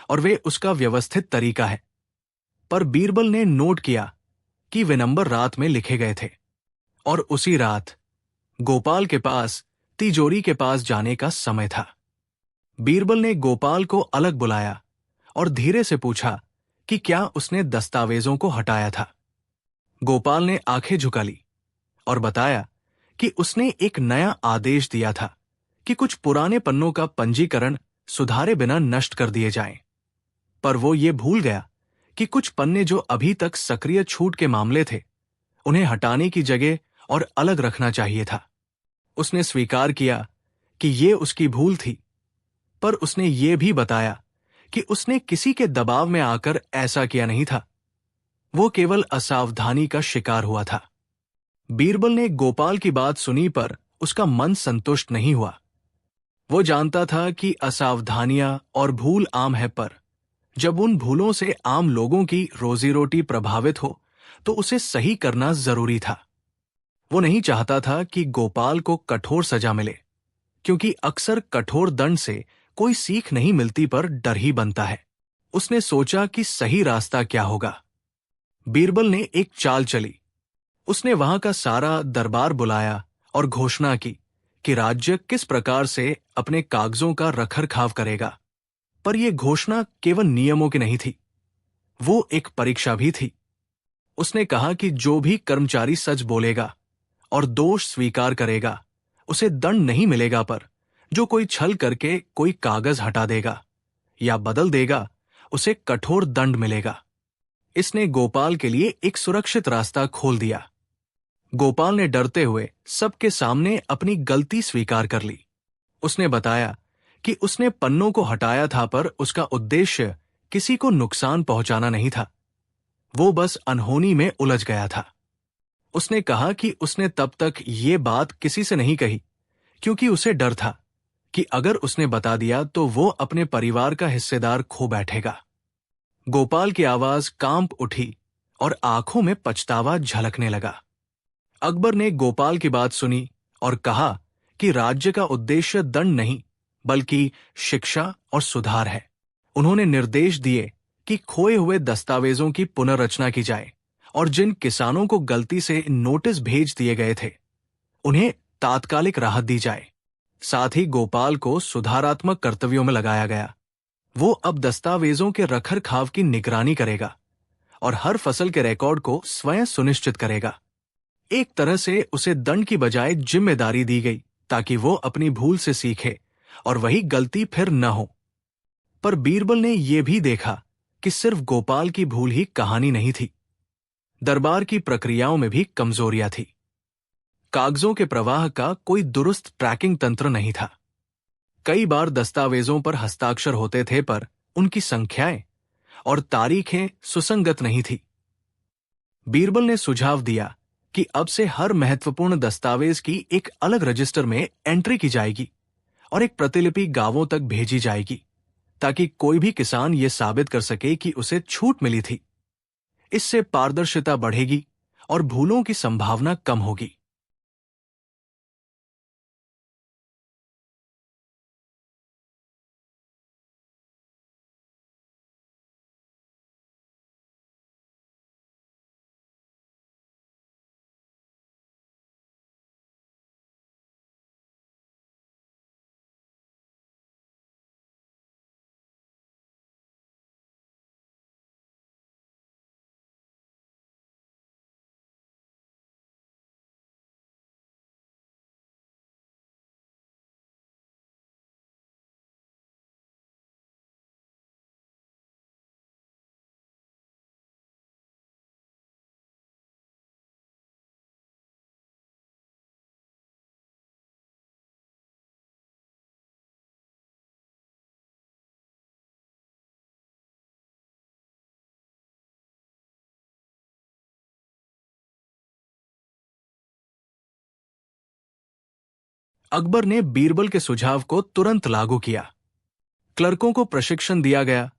A: और वे उसका व्यवस्थित तरीका है। पर बीरबल ने नोट किया कि वे नंबर रात में लिखे गए थे और उसी रात गोपाल के पास तिजोरी के पास जाने का समय था। बीरबल ने गोपाल को अलग बुलाया और धीरे से पूछा कि क्या उसने दस्तावेजों को हटाया था। गोपाल ने आंखें झुका ली और बताया कि उसने एक नया आदेश दिया था कि कुछ पुराने पन्नों का पंजीकरण सुधारे बिना नष्ट कर दिए जाएं। पर वो ये भूल गया कि कुछ पन्ने जो अभी तक सक्रिय छूट के मामले थे, उन्हें हटाने की जगह और अलग रखना चाहिए था। उसने स्वीकार किया कि ये उसकी भूल थी, पर उसने ये भी बताया कि उसने किसी के दबाव में आकर ऐसा किया नहीं था। वो केवल असावधानी का शिकार हुआ था। बीरबल ने गोपाल की बात सुनी पर उसका मन संतुष्ट नहीं हुआ। वो जानता था कि असावधानियां और भूल आम है, पर जब उन भूलों से आम लोगों की रोजी रोटी प्रभावित हो तो उसे सही करना जरूरी था। वो नहीं चाहता था कि गोपाल को कठोर सजा मिले, क्योंकि अक्सर कठोर दंड से कोई सीख नहीं मिलती पर डर ही बनता है। उसने सोचा कि सही रास्ता क्या होगा। बीरबल ने एक चाल चली। उसने वहां का सारा दरबार बुलाया और घोषणा की कि राज्य किस प्रकार से अपने कागजों का रखरखाव करेगा। पर यह घोषणा केवल नियमों की नहीं थी, वो एक परीक्षा भी थी। उसने कहा कि जो भी कर्मचारी सच बोलेगा और दोष स्वीकार करेगा उसे दंड नहीं मिलेगा, पर जो कोई छल करके कोई कागज हटा देगा या बदल देगा उसे कठोर दंड मिलेगा। इसने गोपाल के लिए एक सुरक्षित रास्ता खोल दिया। गोपाल ने डरते हुए सबके सामने अपनी गलती स्वीकार कर ली। उसने बताया कि उसने पन्नों को हटाया था, पर उसका उद्देश्य किसी को नुकसान पहुंचाना नहीं था। वो बस अनहोनी में उलझ गया था। उसने कहा कि उसने तब तक ये बात किसी से नहीं कही क्योंकि उसे डर था कि अगर उसने बता दिया तो वो अपने परिवार का हिस्सेदार खो बैठेगा। गोपाल की आवाज कांप उठी और आंखों में पछतावा झलकने लगा। अकबर ने गोपाल की बात सुनी और कहा कि राज्य का उद्देश्य दंड नहीं बल्कि शिक्षा और सुधार है। उन्होंने निर्देश दिए कि खोए हुए दस्तावेजों की पुनर्रचना की जाए और जिन किसानों को गलती से नोटिस भेज दिए गए थे उन्हें तात्कालिक राहत दी जाए। साथ ही गोपाल को सुधारात्मक कर्तव्यों में लगाया गया। वो अब दस्तावेजों के रखरखाव की निगरानी करेगा और हर फसल के रिकॉर्ड को स्वयं सुनिश्चित करेगा। एक तरह से उसे दंड की बजाय जिम्मेदारी दी गई ताकि वो अपनी भूल से सीखे और वही गलती फिर न हो। पर बीरबल ने यह भी देखा कि सिर्फ गोपाल की भूल ही कहानी नहीं थी। दरबार की प्रक्रियाओं में भी कमजोरियां थी। कागजों के प्रवाह का कोई दुरुस्त ट्रैकिंग तंत्र नहीं था। कई बार दस्तावेजों पर हस्ताक्षर होते थे, पर उनकी संख्याएं और तारीखें सुसंगत नहीं थी। बीरबल ने सुझाव दिया कि अब से हर महत्वपूर्ण दस्तावेज की एक अलग रजिस्टर में एंट्री की जाएगी और एक प्रतिलिपि गांवों तक भेजी जाएगी ताकि कोई भी किसान ये साबित कर सके कि उसे छूट मिली थी। इससे पारदर्शिता बढ़ेगी और भूलों की संभावना कम होगी। अकबर ने बीरबल के सुझाव को तुरंत लागू किया। क्लर्कों को प्रशिक्षण दिया गया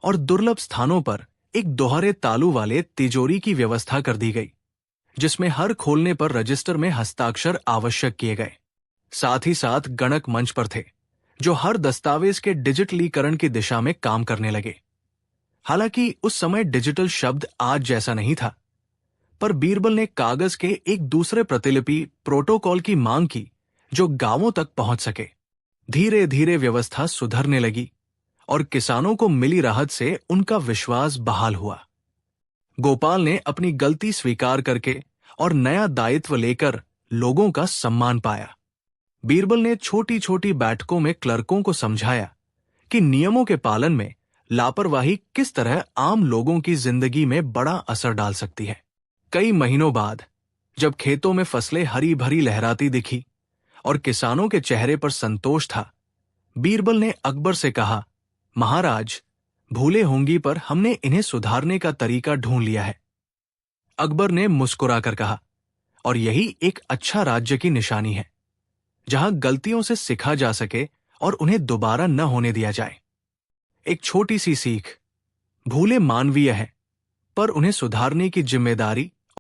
A: और दुर्लभ स्थानों पर एक दोहरे तालू वाले तिजोरी की व्यवस्था कर दी गई, जिसमें हर खोलने पर रजिस्टर में हस्ताक्षर आवश्यक किए गए। साथ ही साथ गणक मंच पर थे, जो हर दस्तावेज के डिजिटलीकरण की दिशा में काम करने लगे। हालांकि उस समय डिजिटल शब्द आज जैसा नहीं था, पर बीरबल ने कागज के एक दूसरे प्रतिलिपि प्रोटोकॉल की मांग की जो गांवों तक पहुंच सके। धीरे धीरे व्यवस्था सुधरने लगी और किसानों को मिली राहत से उनका विश्वास बहाल हुआ। गोपाल ने अपनी गलती स्वीकार करके और नया दायित्व लेकर लोगों का सम्मान पाया। बीरबल ने छोटी छोटी बैठकों में क्लर्कों को समझाया कि नियमों के पालन में लापरवाही किस तरह आम लोगों की जिंदगी में बड़ा असर डाल सकती है। कई महीनों बाद जब खेतों में फसलें हरी भरी लहराती दिखी और किसानों के चेहरे पर संतोष था, बीरबल ने अकबर से कहा, महाराज, भूले होंगी पर हमने इन्हें सुधारने का तरीका ढूंढ लिया है। अकबर ने मुस्कुराकर कहा, और यही एक अच्छा राज्य की निशानी है, जहां गलतियों से सीखा जा सके और उन्हें दोबारा न होने दिया जाए। एक छोटी सी सीख, भूले मानवीय है, पर उन्हें सुधारने की जिम्मेदारी